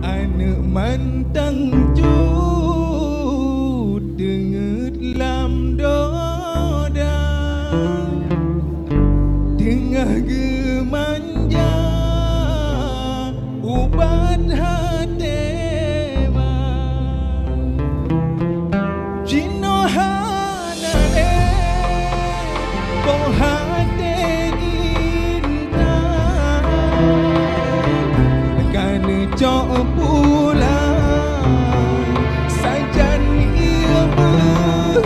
anak mantang cut denget lam doda tengah gemanja ubat hati jinohanane kohate intan kan cok pulang sajan ia benar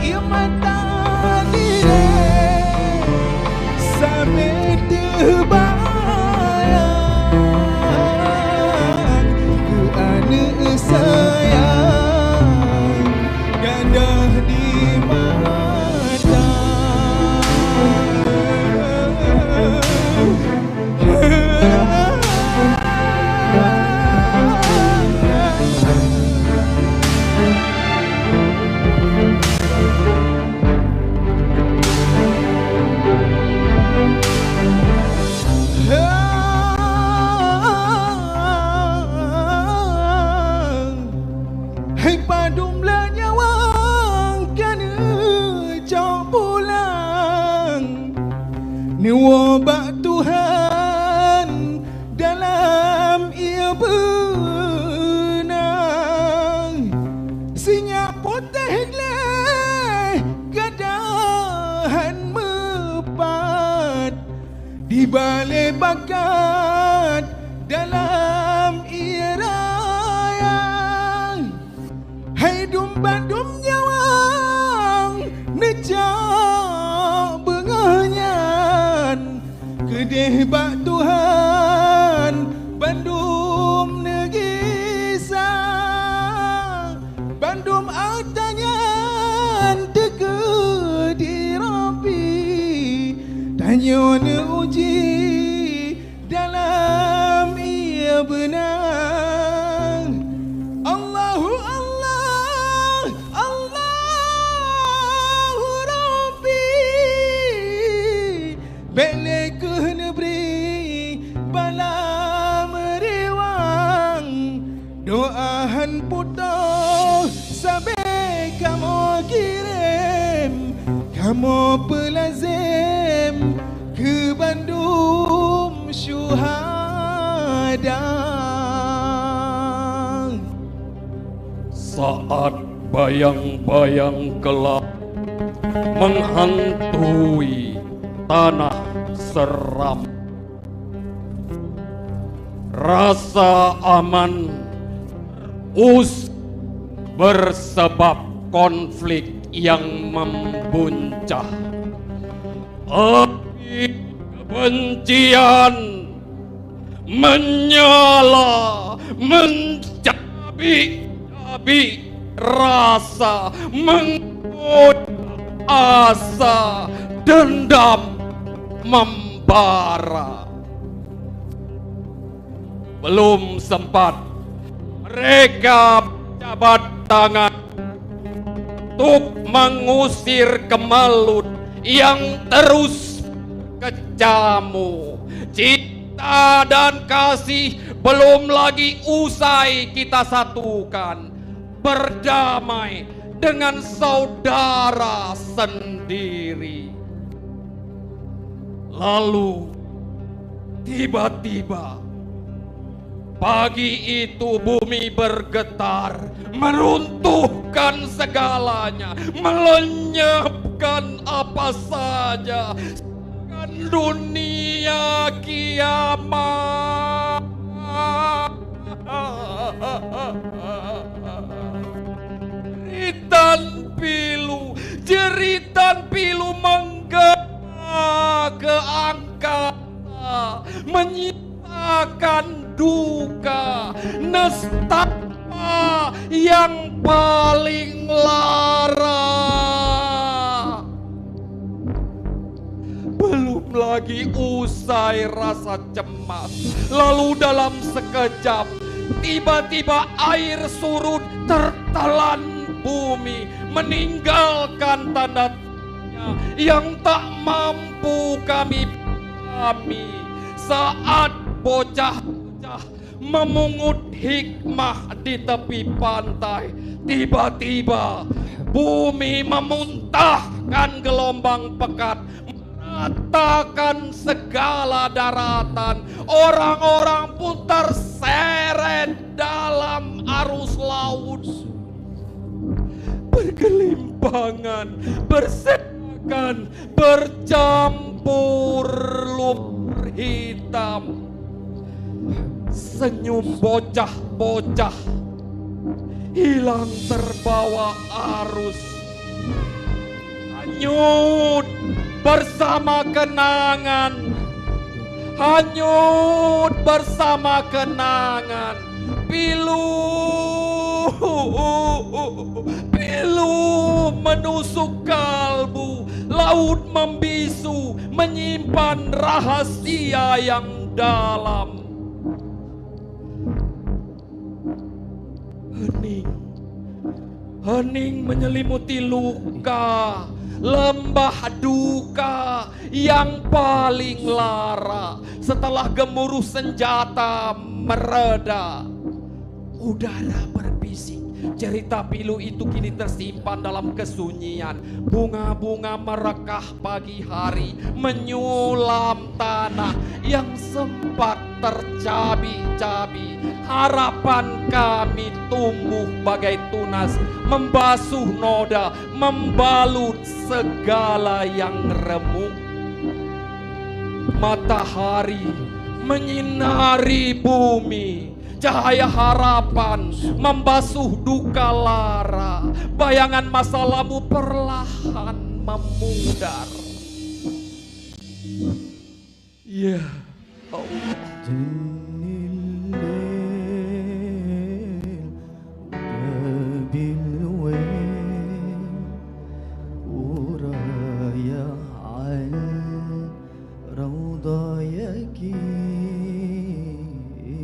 ia mata sampai terbayang ke anak sayang gadah di mata. Hai padumlah nyawang kena cok pulang ni wabak Tuhan dalam ia benang sinyak putih gleh gadahan mepat di balai bakat dalam ia rayang. Hai dum-badum nyawang nejak benganyan kedeh bak Tuhan Bandung negisa Bandung atanyan teke dirapi tanya ne uji dalam ia benang. Allahu Allah Allahu Rabbi bele ke negeri bala meriwang doahan putus sampai kamu kirim kamu pelazim ke Bandung syuhada. Saat bayang-bayang gelap menghantui tanah seram, rasa aman bersebab konflik yang membuncah. Api kebencian menyala, mencabi-cabi rasa, menggoda asa, dendam membara. belum sempat mereka jabat tangan untuk mengusir Kemalut yang terus kejamu. Cinta dan kasih belum lagi usai kita satukan, berdamai dengan saudara sendiri. Lalu tiba-tiba pagi itu bumi bergetar, meruntuhkan segalanya, melenyapkan apa saja, kan dunia kiamat. Jeritan pilu menggema ke angkasa, menyisakan duka, nestapa yang paling lara. Belum lagi usai rasa cemas, lalu dalam sekejap tiba-tiba air surut tertelan bumi, meninggalkan tanda yang tak mampu kami pahami. Saat bocah-bocah memungut hikmah di tepi pantai, tiba-tiba bumi memuntahkan gelombang pekat, meratakan segala daratan. Orang-orang pun terseret dalam arus laut, bergelimpangan, berserakan, bercampur lumpur hitam. Senyum bocah-bocah hilang terbawa arus, hanyut bersama kenangan, hanyut bersama kenangan. Pilu menusuk kalbu, laut membisu, menyimpan rahasia yang dalam. Hening menyelimuti luka, lembah duka yang paling lara. Setelah gemuruh senjata mereda, udara berbisik. Cerita pilu itu kini tersimpan dalam kesunyian. Bunga-bunga merekah pagi hari, menyulam tanah yang sempat tercabi-cabi. Harapan kami tumbuh bagai tunas, membasuh noda, membalut segala yang remuk. Matahari menyinari bumi, cahaya harapan membasuh duka lara. Bayangan masa lalu perlahan memudar. Ya Allah.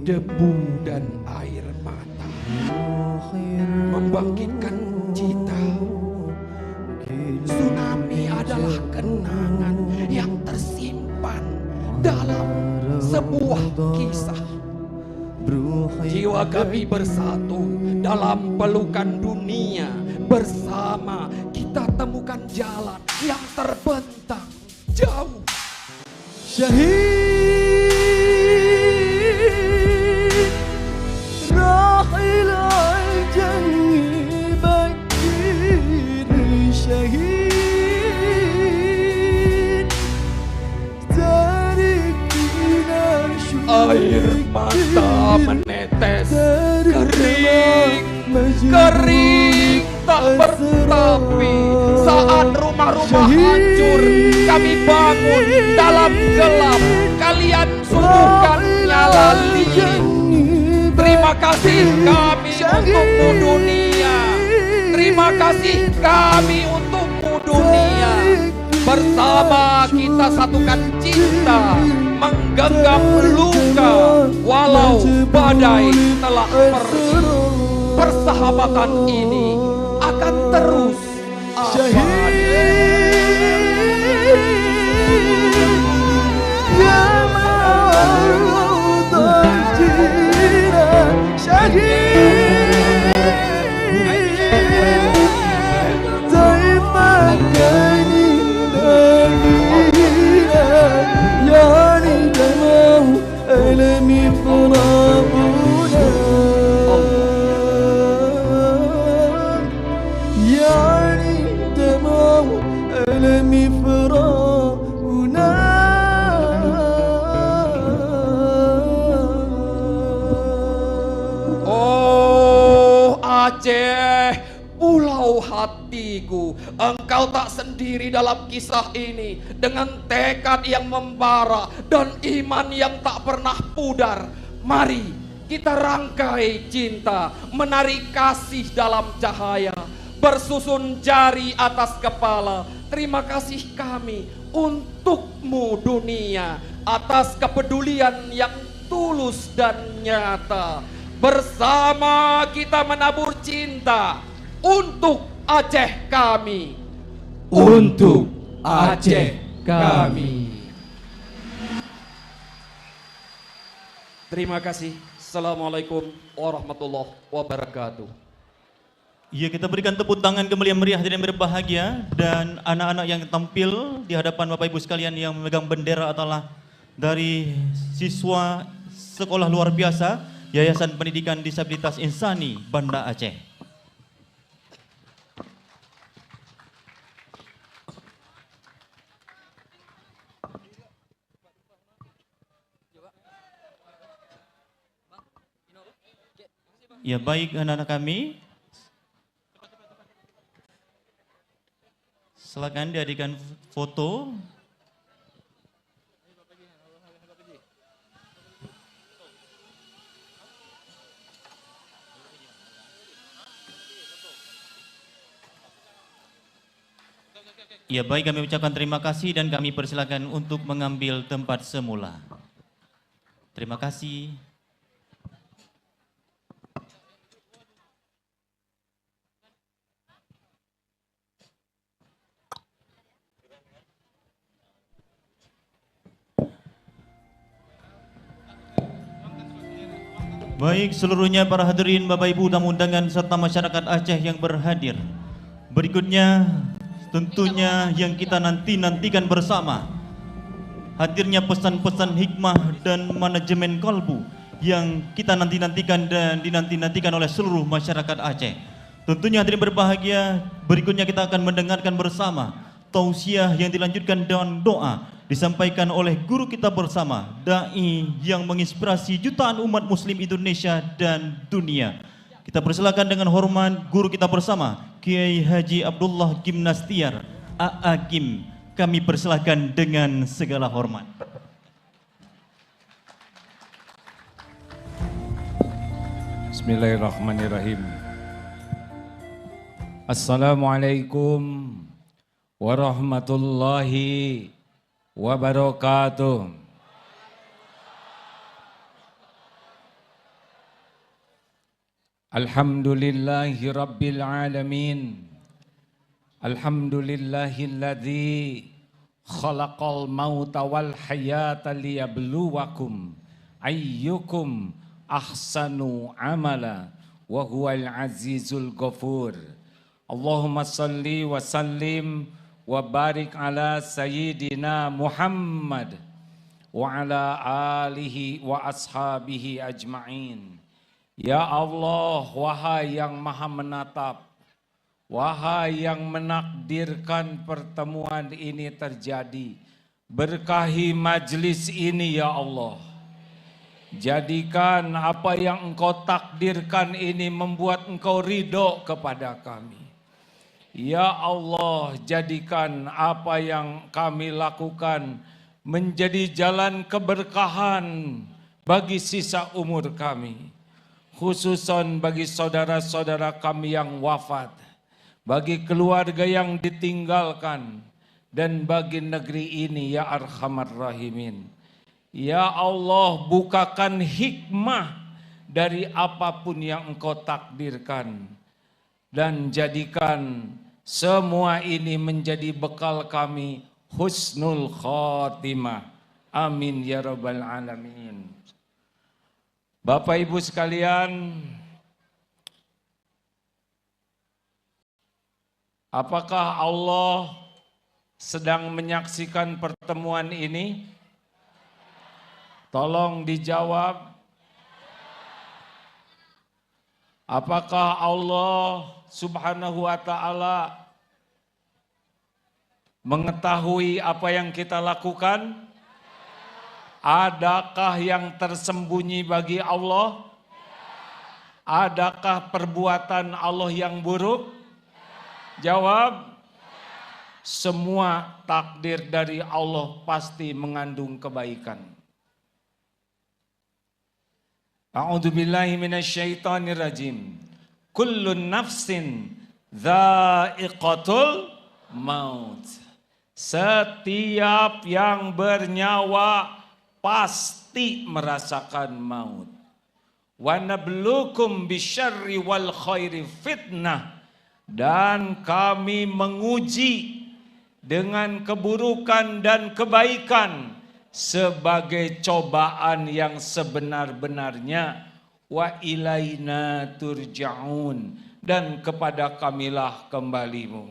Debu dan air mata membangkitkan cita. Tsunami adalah kenangan yang tersimpan dalam sebuah kisah. Jiwa kami bersatu dalam pelukan dunia. Bersama kita temukan jalan yang terbentang jauh. Syahid راحل الجنة بكير شهيد تاركنا Air mata menetes, kering tak bertapi. Saat rumah-rumah hancur, kami bangun dalam gelap. Kalian subuhkan nyala lilin. Terima kasih kami untukmu dunia. Terima kasih kami untukmu dunia. Bersama kita satukan cinta, menggenggam luka walau badai telah pergi. Persahabatan ini akan terus abadi. يا موت الجيران شهيد دايما كان يلاقينا يعني دمه ألمي فرابنا يعني دمه ألمي فرابنا. Oh Aceh, pulau hatiku, engkau tak sendiri dalam kisah ini. Dengan tekad yang membara dan iman yang tak pernah pudar, mari kita rangkai cinta, menari kasih dalam cahaya, bersusun jari atas kepala. Terima kasih kami untukmu dunia, atas kepedulian yang tulus dan nyata. Bersama kita menabur cinta untuk Aceh kami. Untuk Aceh kami. Terima kasih. Assalamualaikum warahmatullahi wabarakatuh. Ya, kita berikan tepuk tangan kembali yang meriah dan berbahagia. Dan anak-anak yang tampil di hadapan Bapak Ibu sekalian yang memegang bendera adalah dari siswa sekolah luar biasa Yayasan Pendidikan Disabilitas Insani Banda Aceh. Ya, baik anak-anak kami. Silakan diadakan foto. Ya, baik, kami ucapkan terima kasih dan kami persilakan untuk mengambil tempat semula. Terima kasih. Baik, seluruhnya para hadirin, Bapak Ibu tamu undangan serta masyarakat Aceh yang berhadir. Berikutnya tentunya yang kita nantikan bersama, hadirnya pesan-pesan hikmah dan manajemen kalbu yang kita nantikan dan dinantikan oleh seluruh masyarakat Aceh. Tentunya hadirin berbahagia, berikutnya kita akan mendengarkan bersama tausiah yang dilanjutkan dengan doa disampaikan oleh guru kita bersama, dai yang menginspirasi jutaan umat muslim Indonesia dan dunia. Kita persilakan dengan hormat guru kita bersama, Kiai Haji Abdullah Gimnastiar, AA Gim. Kami persilakan dengan segala hormat. Bismillahirrahmanirrahim. Assalamualaikum warahmatullahi wabarakatuh. Alhamdulillahi rabbil alamin. Alhamdulillahilladzi khalaqal mauta wal hayata liyabluwakum ayyukum ahsanu amala wa huwal azizul ghafur. Allahumma salli wa sallim wa barik ala sayyidina Muhammad wa ala alihi wa ashabihi ajma'in. Ya Allah, wahai yang maha menatap, wahai yang menakdirkan pertemuan ini terjadi, berkahi majlis ini ya Allah. Jadikan apa yang Engkau takdirkan ini membuat Engkau ridho kepada kami. Ya Allah, jadikan apa yang kami lakukan menjadi jalan keberkahan bagi sisa umur kami. Khususan bagi saudara-saudara kami yang wafat, bagi keluarga yang ditinggalkan, dan bagi negeri ini ya Arhamar Rahimin. Ya Allah, bukakan hikmah dari apapun yang Engkau takdirkan dan jadikan semua ini menjadi bekal kami husnul khotimah. Amin ya rabbal alamin. Bapak Ibu sekalian, apakah Allah sedang menyaksikan pertemuan ini? Tolong dijawab. Apakah Allah Subhanahu wa Ta'ala mengetahui apa yang kita lakukan? Adakah yang tersembunyi bagi Allah? Adakah perbuatan Allah yang buruk? Jawab. Semua takdir dari Allah pasti mengandung kebaikan. A'udzubillahi minasyaitonirrajim. Kullun nafsin dha'iqatul maut. Setiap yang bernyawa pasti merasakan maut. Wa nabluukum bisyarri wal khairi fitnah. Dan kami menguji dengan keburukan dan kebaikan sebagai cobaan yang sebenar-benarnya. Wa ilaina turja'un, dan kepada kamilah kembalimu.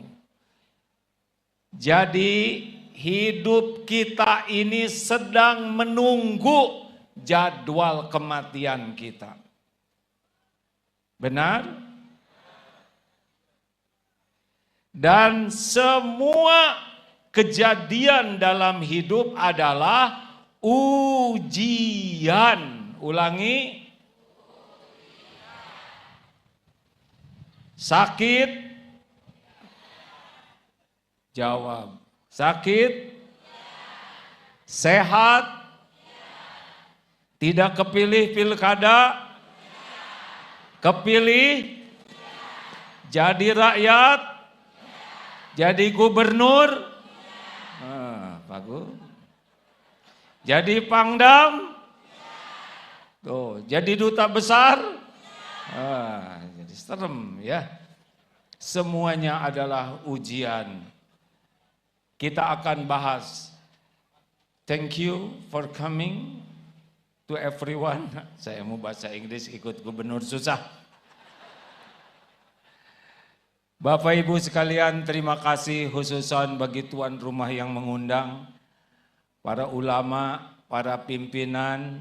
Jadi hidup kita ini sedang menunggu jadwal kematian kita. Benar? Dan semua kejadian dalam hidup adalah ujian. Ulangi. Sakit? Jawab. Sakit? Sehat? Tidak kepilih pilkada? Kepilih? Jadi rakyat? Jadi gubernur? Bagus. Jadi pangdam? Tuh, jadi duta besar? Jadi serem ya. Semuanya adalah ujian. Kita akan bahas. Thank you for coming to everyone. Saya mau bahasa Inggris, ikut gubernur susah. Bapak Ibu sekalian, terima kasih khususan bagi tuan rumah yang mengundang, para ulama, para pimpinan,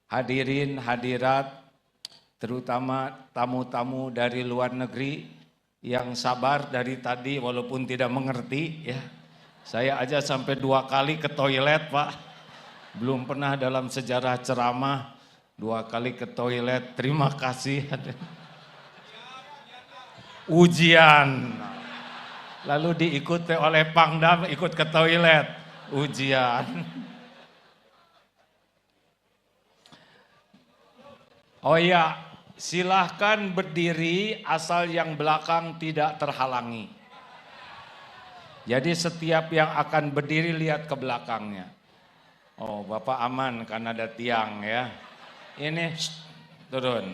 hadirin, hadirat, terutama tamu-tamu dari luar negeri yang sabar dari tadi walaupun tidak mengerti ya. Saya aja sampai 2 kali ke toilet, Pak. Belum pernah dalam sejarah ceramah 2 kali ke toilet. Terima kasih. Ujian. Lalu diikuti oleh pangdam, ikut ke toilet. Ujian. Oh iya, silahkan berdiri asal yang belakang tidak terhalangi. Jadi setiap yang akan berdiri lihat ke belakangnya. Oh, Bapak aman karena ada tiang ya. Ini turun.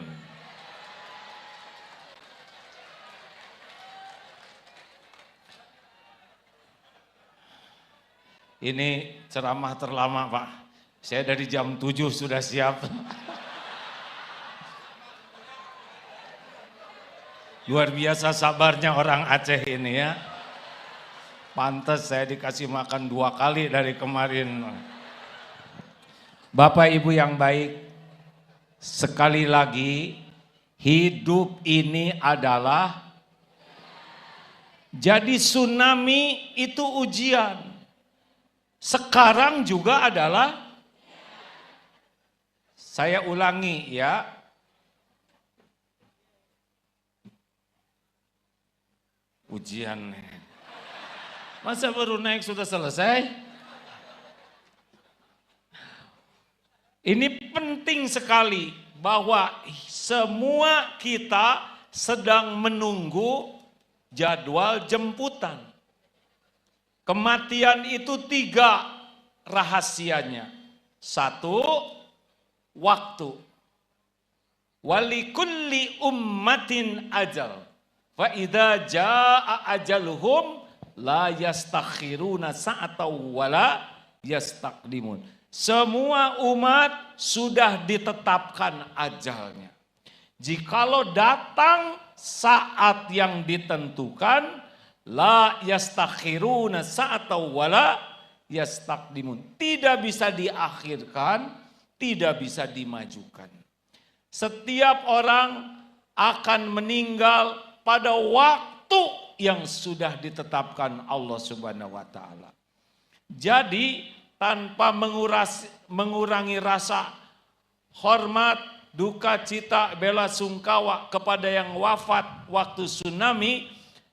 Ini ceramah terlama, Pak. Saya dari jam 7 sudah siap. Luar biasa sabarnya orang Aceh ini ya. Pantes saya dikasih makan 2 kali dari kemarin. Bapak Ibu yang baik, sekali lagi hidup ini adalah, jadi tsunami itu ujian. Sekarang juga adalah, saya ulangi ya, ujian. Masa baru naik sudah selesai? Ini penting sekali bahwa semua kita sedang menunggu jadwal jemputan. Kematian itu 3 rahasianya. Satu, waktu. Walikulli ummatin ajal. Fa idza jaa ajaluhum la yastakhiruna sa'atan wala yastaqdimun. Semua umat sudah ditetapkan ajalnya. Jikalau datang saat yang ditentukan, la yastakhiruna sa'atan wala yastaqdimun. Tidak bisa diakhirkan, tidak bisa dimajukan. Setiap orang akan meninggal pada waktu yang sudah ditetapkan Allah Subhanahu wa taala. Jadi tanpa mengurangi rasa hormat, duka cita, bela sungkawa kepada yang wafat waktu tsunami,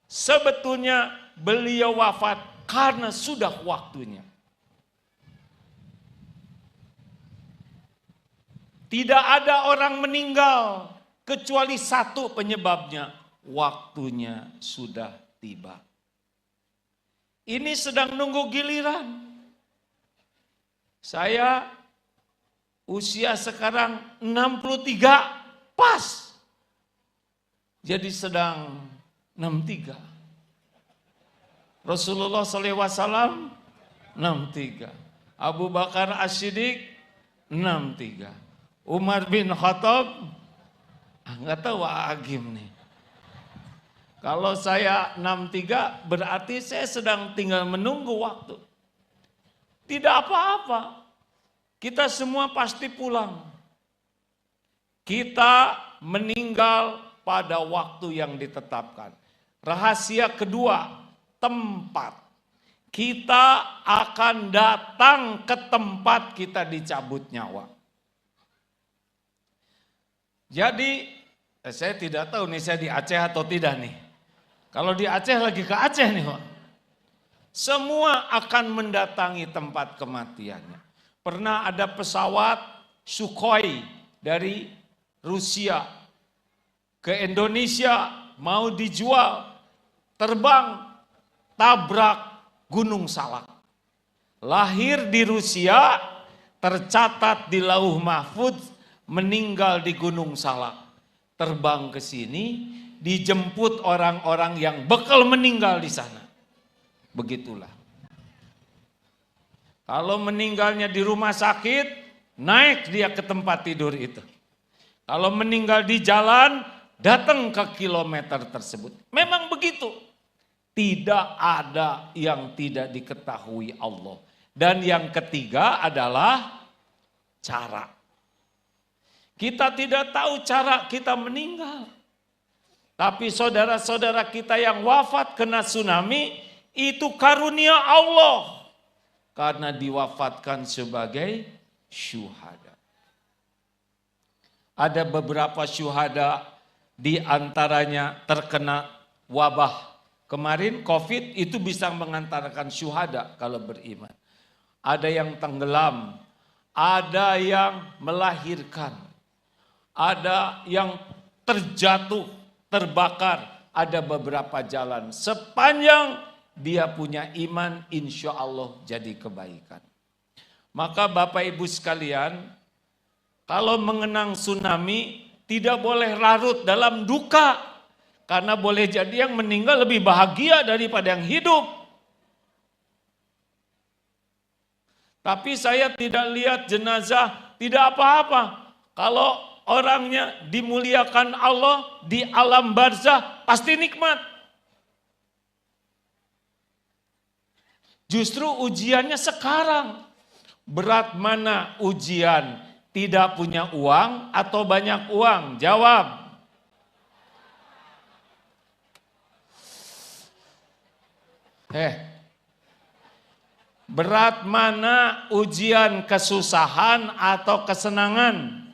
sebetulnya beliau wafat karena sudah waktunya. Tidak ada orang meninggal kecuali satu penyebabnya, waktunya sudah tiba. Ini sedang nunggu giliran. Saya usia sekarang 63 pas. Jadi sedang 63. Rasulullah SAW 63. Abu Bakar As-Siddiq 63. Umar bin Khattab, nggak tahu Agim nih. Kalau saya 63 berarti saya sedang tinggal menunggu waktu. Tidak apa-apa, kita semua pasti pulang. Kita meninggal pada waktu yang ditetapkan. Rahasia kedua, tempat. Kita akan datang ke tempat kita dicabut nyawa. Jadi, saya tidak tahu nih saya di Aceh atau tidak nih. Kalau di Aceh lagi ke Aceh nih Pak. Semua akan mendatangi tempat kematiannya. Pernah ada pesawat Sukhoi dari Rusia ke Indonesia mau dijual, terbang, tabrak Gunung Salak. Lahir di Rusia, tercatat di Lauh Mahfudz, meninggal di Gunung Salak. Terbang ke sini, dijemput orang-orang yang bakal meninggal di sana. Begitulah. Kalau meninggalnya di rumah sakit, naik dia ke tempat tidur itu. Kalau meninggal di jalan, datang ke kilometer tersebut. Memang begitu. Tidak ada yang tidak diketahui Allah. Dan yang ketiga adalah cara. Kita tidak tahu cara kita meninggal. Tapi saudara-saudara kita yang wafat kena tsunami, itu karunia Allah. Karena diwafatkan sebagai syuhada. Ada beberapa syuhada, di antaranya terkena wabah. Kemarin COVID itu bisa mengantarkan syuhada kalau beriman. Ada yang tenggelam, ada yang melahirkan. Ada yang terjatuh, terbakar, ada beberapa jalan. Sepanjang dia punya iman, insya Allah jadi kebaikan. Maka Bapak Ibu sekalian, kalau mengenang tsunami, tidak boleh larut dalam duka. Karena boleh jadi yang meninggal lebih bahagia daripada yang hidup. Tapi saya tidak lihat jenazah, tidak apa-apa. Kalau orangnya dimuliakan Allah di alam barzah, pasti nikmat. Justru ujiannya sekarang. Berat mana ujian? Tidak punya uang atau banyak uang? Jawab. Berat mana ujian kesusahan atau kesenangan?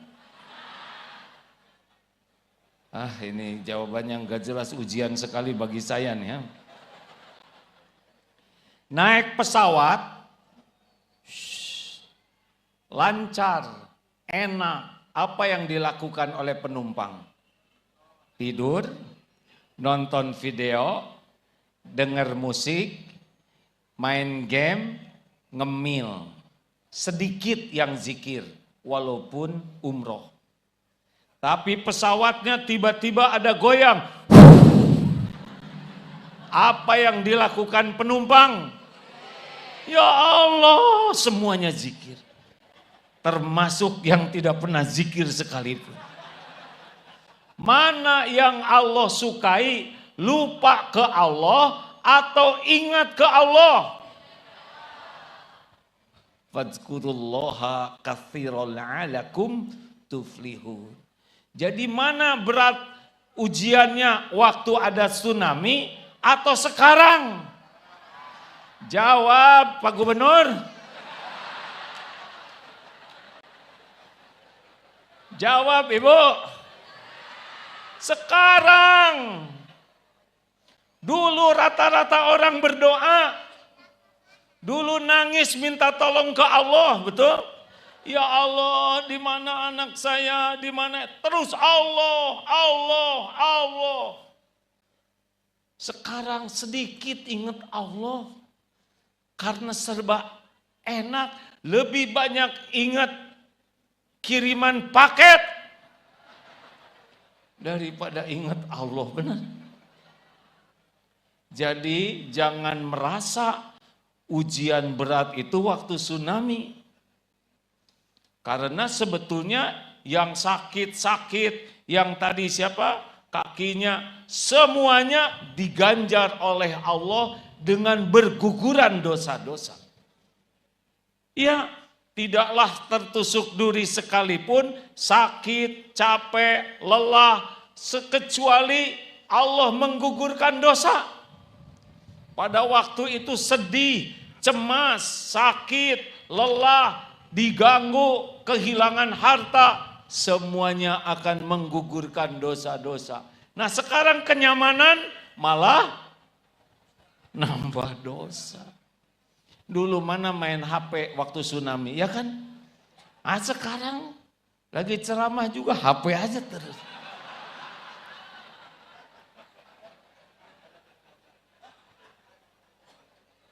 Ini jawabannya nggak jelas, ujian sekali bagi saya nih ya. Naik pesawat, lancar, enak. Apa yang dilakukan oleh penumpang? Tidur, nonton video, dengar musik, main game, ngemil. sedikit yang zikir, walaupun umroh. Tapi pesawatnya tiba-tiba ada goyang. Apa yang dilakukan penumpang? Ya Allah, semuanya zikir. Termasuk yang tidak pernah zikir sekalipun. Mana yang Allah sukai, lupa ke Allah atau ingat ke Allah? Fadzkurullaha katsiran la'alakum tuflihun. Jadi mana berat ujiannya waktu ada tsunami atau sekarang? Jawab Pak Gubernur. Jawab Ibu. Sekarang. Dulu rata-rata orang berdoa. Dulu nangis minta tolong ke Allah, betul? Ya Allah, di mana anak saya, di mana? Terus Allah, Allah, Allah. Sekarang sedikit ingat Allah. Karena serba enak, lebih banyak ingat kiriman paket daripada ingat Allah, benar? Jadi jangan merasa ujian berat itu waktu tsunami. Karena sebetulnya yang sakit-sakit, yang tadi siapa? Kakinya, semuanya diganjar oleh Allah dengan berguguran dosa-dosa. Ya, tidaklah tertusuk duri sekalipun, sakit, capek, lelah, kecuali Allah menggugurkan dosa. Pada waktu itu sedih, cemas, sakit, lelah, diganggu, kehilangan harta, semuanya akan menggugurkan dosa-dosa. Nah sekarang kenyamanan malah nambah dosa. Dulu mana main HP waktu tsunami, ya kan? Ah sekarang lagi ceramah juga HP aja terus.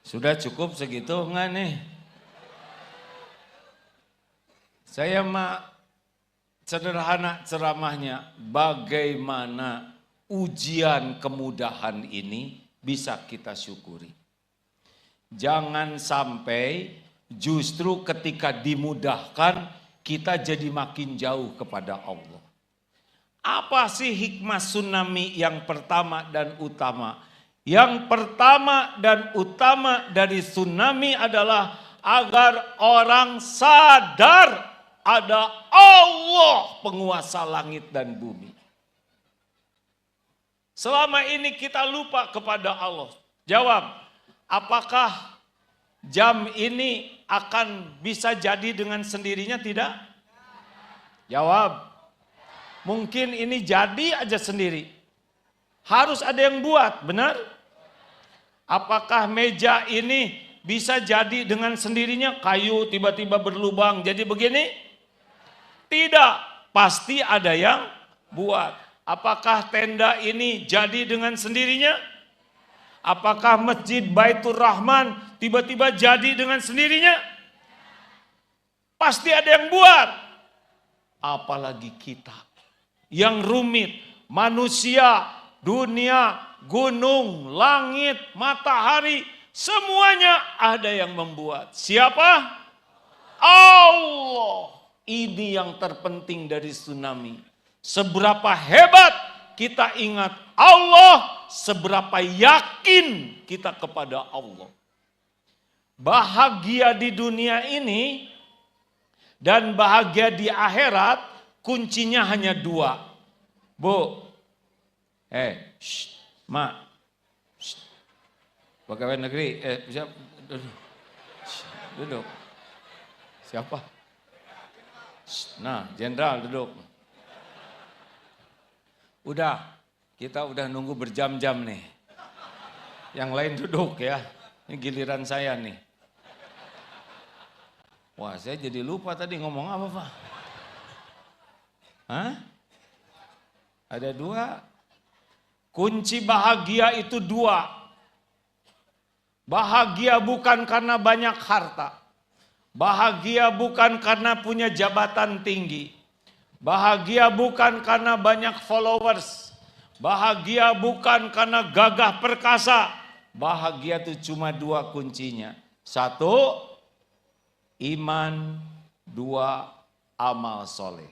Sudah cukup segitu enggak nih? Saya sederhana ceramahnya, bagaimana ujian kemudahan ini bisa kita syukuri. Jangan sampai justru ketika dimudahkan kita jadi makin jauh kepada Allah. Apa sih hikmah tsunami yang pertama dan utama? Yang pertama dan utama dari tsunami adalah agar orang sadar ada Allah penguasa langit dan bumi. Selama ini kita lupa kepada Allah. Jawab, apakah jam ini akan bisa jadi dengan sendirinya? Tidak? Jawab, mungkin ini jadi aja sendiri. Harus ada yang buat, benar? Apakah meja ini bisa jadi dengan sendirinya? Kayu tiba-tiba berlubang jadi begini? Tidak, pasti ada yang buat. Apakah tenda ini jadi dengan sendirinya? Apakah masjid Baitur Rahman tiba-tiba jadi dengan sendirinya? Pasti ada yang buat. Apalagi kita yang rumit, manusia, dunia, gunung, langit, matahari, semuanya ada yang membuat. Siapa? Allah. Ini yang terpenting dari tsunami. Seberapa hebat kita ingat Allah, seberapa yakin kita kepada Allah. Bahagia di dunia ini dan bahagia di akhirat kuncinya hanya dua. Bu, Mak, pegawai negeri, duduk. Siapa? Nah, jenderal duduk. Udah, kita udah nunggu berjam-jam nih. Yang lain duduk ya, ini giliran saya nih. Wah, saya jadi lupa tadi ngomong apa, Pak? Hah? Ada dua. Kunci bahagia itu dua. Bahagia bukan karena banyak harta. Bahagia bukan karena punya jabatan tinggi. Bahagia bukan karena banyak followers. Bahagia bukan karena gagah perkasa. Bahagia itu cuma dua kuncinya. Satu, iman. Dua, amal soleh.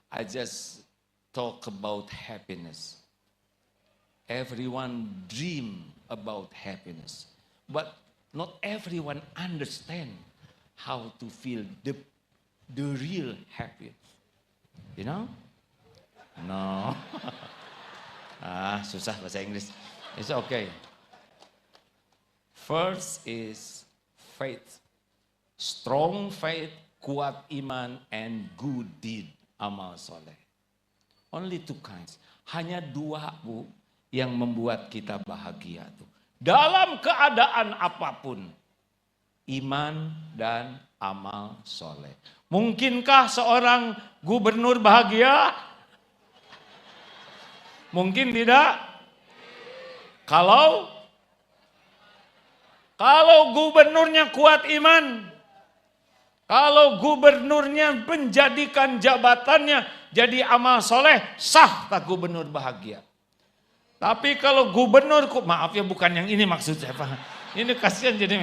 I just talk about happiness. Everyone dream about happiness. But not everyone understand how to feel the real happiness. You know? No. Susah bahasa Inggris. It's okay. First is faith. Strong faith, kuat iman, and good deed, amal soleh. Only two kinds. Hanya dua, Bu, yang membuat kita bahagia tuh. Dalam keadaan apapun, iman dan amal soleh. Mungkinkah seorang gubernur bahagia? Mungkin tidak. Kalau gubernurnya kuat iman, kalau gubernurnya menjadikan jabatannya jadi amal soleh, sah tak gubernur bahagia. Tapi kalau gubernur, maaf ya bukan yang ini maksud saya Pak. Ini kasihan jadi,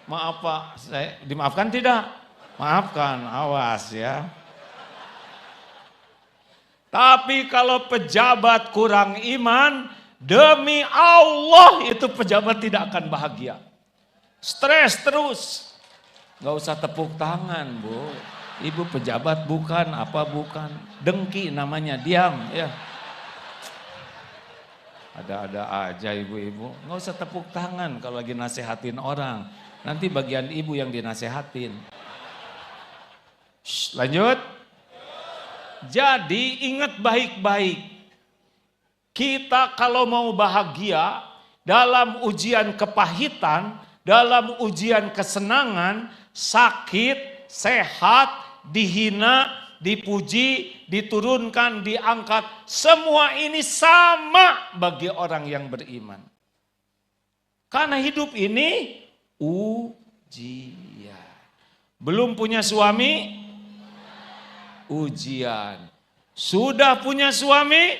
maaf Pak, saya dimaafkan tidak? Maafkan, awas ya. Tapi kalau pejabat kurang iman, demi Allah itu pejabat tidak akan bahagia. Stres terus. Gak usah tepuk tangan, Bu. Ibu pejabat bukan, apa bukan. Dengki namanya, diam ya. Ada-ada aja ibu-ibu. Gak usah tepuk tangan kalau lagi nasehatin orang. Nanti bagian ibu yang dinasehatin. Shh, lanjut. Jadi ingat baik-baik. Kita kalau mau bahagia dalam ujian kepahitan, dalam ujian kesenangan, sakit, sehat, dihina, dipuji, diturunkan, diangkat. Semua ini sama bagi orang yang beriman. Karena hidup ini ujian. Belum punya suami? Ujian. Sudah punya suami?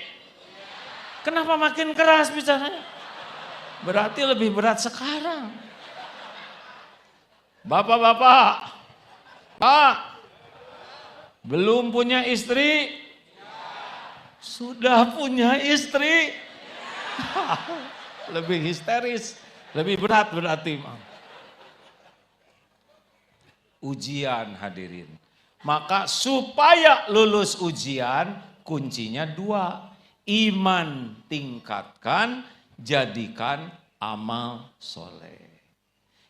Kenapa makin keras bicaranya? Berarti lebih berat sekarang. Bapak-bapak, Pak, belum punya istri? Sudah punya istri? Lebih histeris, lebih berat berarti. Ujian hadirin. Maka supaya lulus ujian, kuncinya dua. Iman tingkatkan, jadikan amal soleh.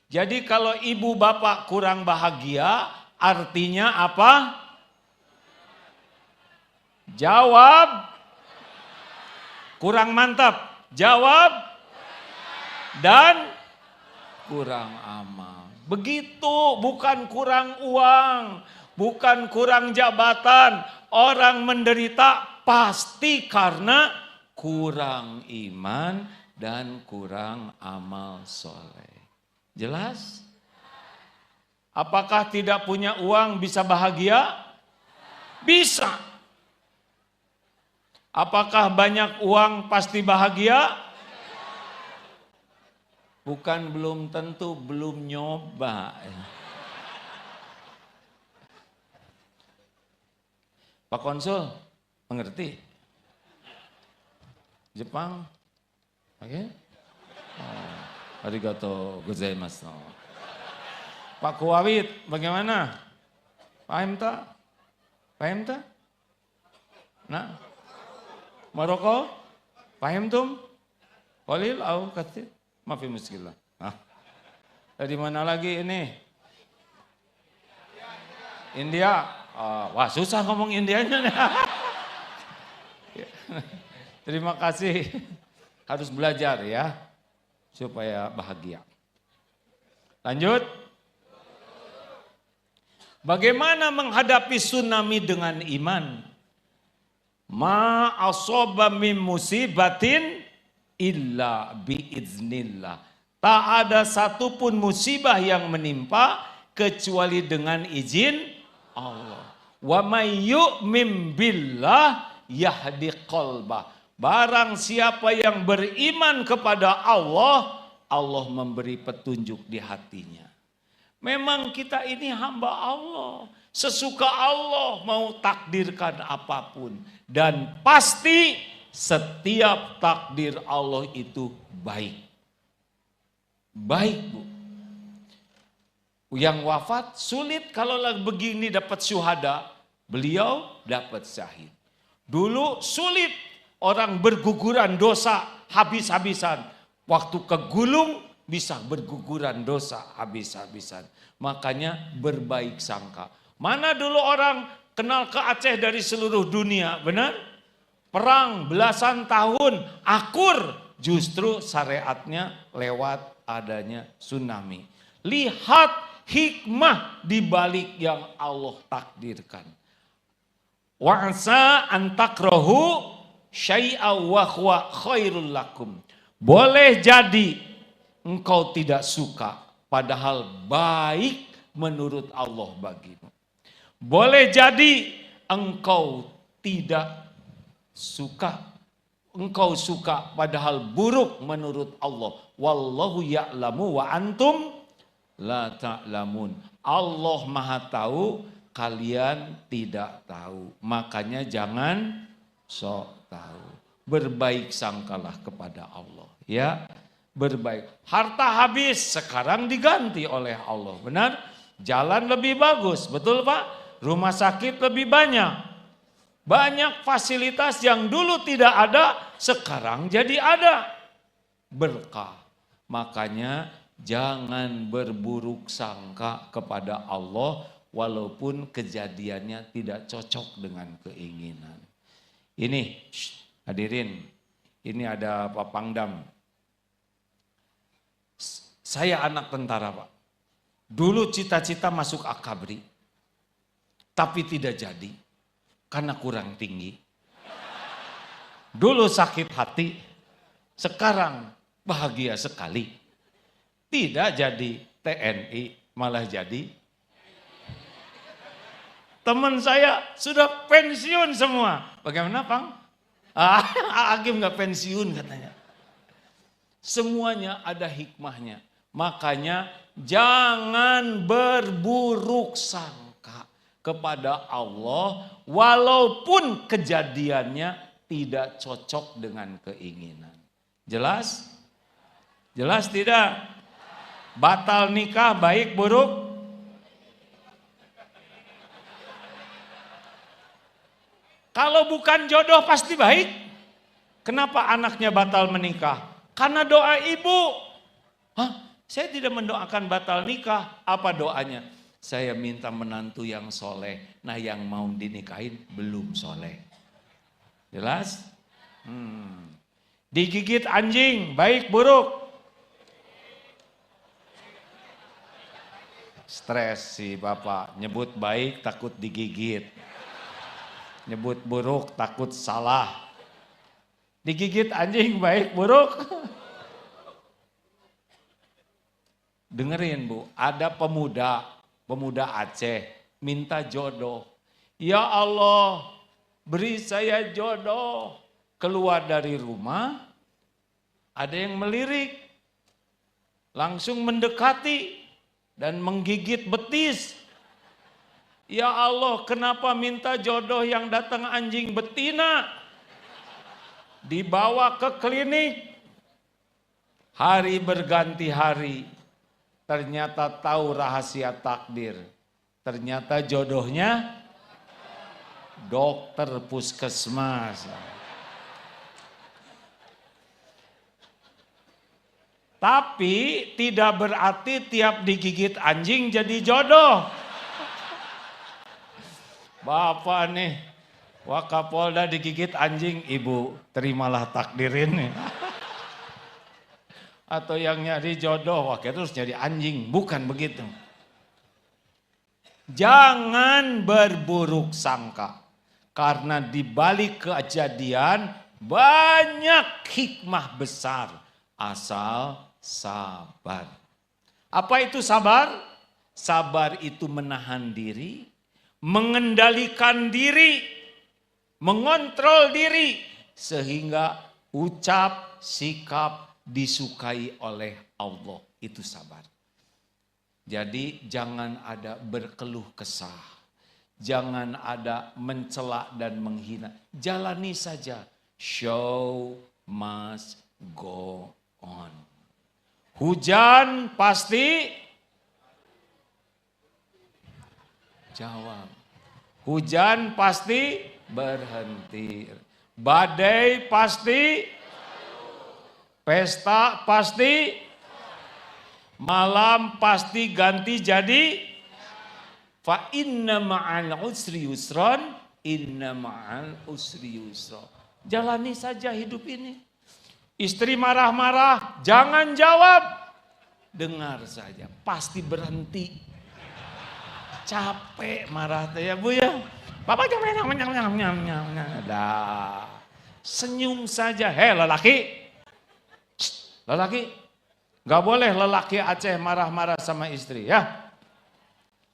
Jadi kalau ibu bapak kurang bahagia, artinya apa? Jawab. Kurang mantap. Jawab. Dan kurang amal. Begitu, bukan kurang uang, bukan kurang jabatan. Orang menderita pasti karena kurang iman dan kurang amal soleh. Jelas? Apakah tidak punya uang bisa bahagia? Bisa. Apakah banyak uang pasti bahagia? Bukan belum tentu, belum nyoba. Pak Konsul, mengerti? Jepang? Oke? Arigatou gozaimasu. Pak Kuwait, bagaimana? Paham tak? Paham tak? Nah, Maroko? Paham tum? Qalil au katsir? Mafi muskilah. Nah. Dari mana lagi ini? India. Wah susah ngomong Indianya. Terima kasih. Harus belajar ya. Supaya bahagia. Lanjut. Bagaimana menghadapi tsunami dengan iman? Ma asaba min musibatin illa biiznillah. Tak ada satupun musibah yang menimpa kecuali dengan izin Allah. Wa may yu'min billah yahdi qalbah. Barang siapa yang beriman kepada Allah, Allah memberi petunjuk di hatinya. Memang kita ini hamba Allah. Sesuka Allah mau takdirkan apapun. Dan pasti setiap takdir Allah itu baik. Baik, Bu. Yang wafat sulit kalau lagi begini dapat syuhada. Beliau dapat syahid. Dulu sulit orang berguguran dosa habis-habisan. Waktu kegulung bisa berguguran dosa habis-habisan. Makanya berbaik sangka. Mana dulu orang kenal ke Aceh dari seluruh dunia, benar? Perang belasan tahun, akur. Justru syariatnya lewat adanya tsunami. Lihat hikmah di balik yang Allah takdirkan. Wa'asa antakrohu syai'a wa huwa khairul lakum. Boleh jadi engkau tidak suka, padahal baik menurut Allah bagimu. Boleh jadi engkau tidak suka, engkau suka padahal buruk menurut Allah. Wallahu ya'lamu wa antum la ta'lamun. Allah Maha tahu, kalian tidak tahu. Makanya jangan sok tahu. Berbaik sangkalah kepada Allah, ya. Berbaik. Harta habis, sekarang diganti oleh Allah. Benar? Jalan lebih bagus, betul Pak? Rumah sakit lebih banyak. Banyak fasilitas yang dulu tidak ada, sekarang jadi ada. Berkah. Makanya jangan berburuk sangka kepada Allah walaupun kejadiannya tidak cocok dengan keinginan. Ini, hadirin, ini ada Pak Pangdam. Saya anak tentara, Pak. Dulu cita-cita masuk Akabri. Tapi tidak jadi. Karena kurang tinggi. Dulu sakit hati. Sekarang bahagia sekali. Tidak jadi TNI, malah jadi. Teman saya sudah pensiun semua. Bagaimana, Pang? Hakim nggak pensiun katanya. Semuanya ada hikmahnya. Makanya jangan berburuk sangka kepada Allah walaupun kejadiannya tidak cocok dengan keinginan. Jelas? Jelas tidak? Batal nikah baik buruk? Kalau bukan jodoh pasti baik. Kenapa anaknya batal menikah? Karena doa ibu. Hah? Saya tidak mendoakan batal nikah. Apa doanya? Saya minta menantu yang soleh. Nah yang mau dinikahin belum soleh. Jelas? Digigit anjing, baik buruk? Stres si bapak. Nyebut baik takut digigit. Nyebut buruk takut salah. Digigit anjing baik buruk? Dengerin Bu, ada pemuda Aceh minta jodoh. Ya Allah, beri saya jodoh. Keluar dari rumah, ada yang melirik. Langsung mendekati dan menggigit betis. Ya Allah, kenapa minta jodoh yang datang anjing betina? Dibawa ke klinik. Hari berganti hari. Ternyata tahu rahasia takdir. Ternyata jodohnya dokter puskesmas. Tapi tidak berarti tiap digigit anjing jadi jodoh. Bapak nih, Wakapolda digigit anjing, ibu terimalah takdir ini. Atau yang nyari jodoh, wah terus nyari anjing, bukan begitu. Jangan berburuk sangka, karena di balik kejadian banyak hikmah besar, asal sabar. Apa itu sabar? Sabar itu menahan diri, mengendalikan diri, mengontrol diri, sehingga ucap, sikap disukai oleh Allah. Itu sabar. Jadi jangan ada berkeluh kesah, jangan ada mencela dan menghina. Jalani saja. Show must go on. Hujan pasti jawab. Hujan pasti berhenti. Badai pasti, pesta pasti, malam pasti ganti jadi. Fa inna ma'al usri yusran, inna ma'al usri yusra. Jalani saja hidup ini. Istri marah-marah, jangan jawab. Dengar saja, pasti berhenti. Capek marah ya Bu ya. Bapak jangan dah. Senyum saja. Hei lelaki. Lelaki. Gak boleh lelaki Aceh marah-marah sama istri ya.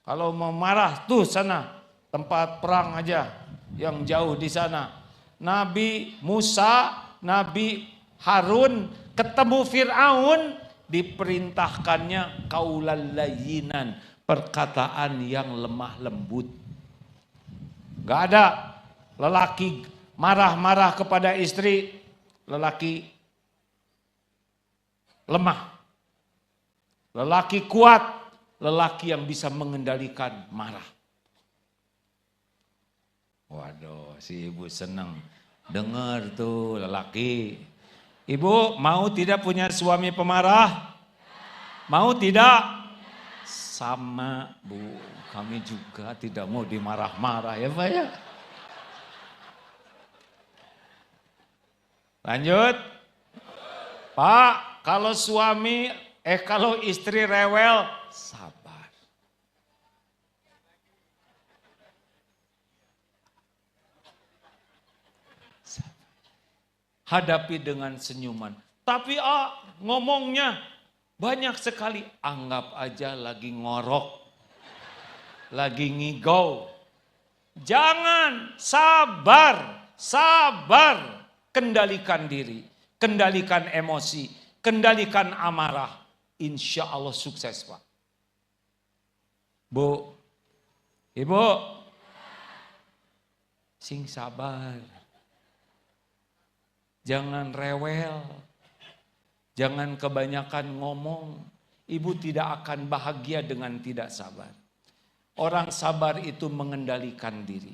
Kalau mau marah tuh sana. Tempat perang aja. Yang jauh di sana. Nabi Musa, Nabi Harun ketemu Fir'aun. Diperintahkannya qaulal layyinan. Perkataan yang lemah lembut. Gak ada lelaki marah-marah kepada istri, lelaki lemah. Lelaki kuat, lelaki yang bisa mengendalikan marah. Waduh, si ibu senang dengar tuh lelaki. Ibu mau tidak punya suami pemarah? Mau tidak? Sama Bu, kami juga tidak mau dimarah-marah ya Pak ya. Lanjut. Pak, kalau kalau istri rewel, sabar. Hadapi dengan senyuman. Tapi ngomongnya banyak sekali, anggap aja lagi ngorok, lagi ngigau. Jangan, sabar, kendalikan diri, kendalikan emosi, kendalikan amarah. Insya Allah sukses Pak. Bu, Ibu, sing sabar. Jangan rewel. Jangan kebanyakan ngomong. Ibu tidak akan bahagia dengan tidak sabar. Orang sabar itu mengendalikan diri.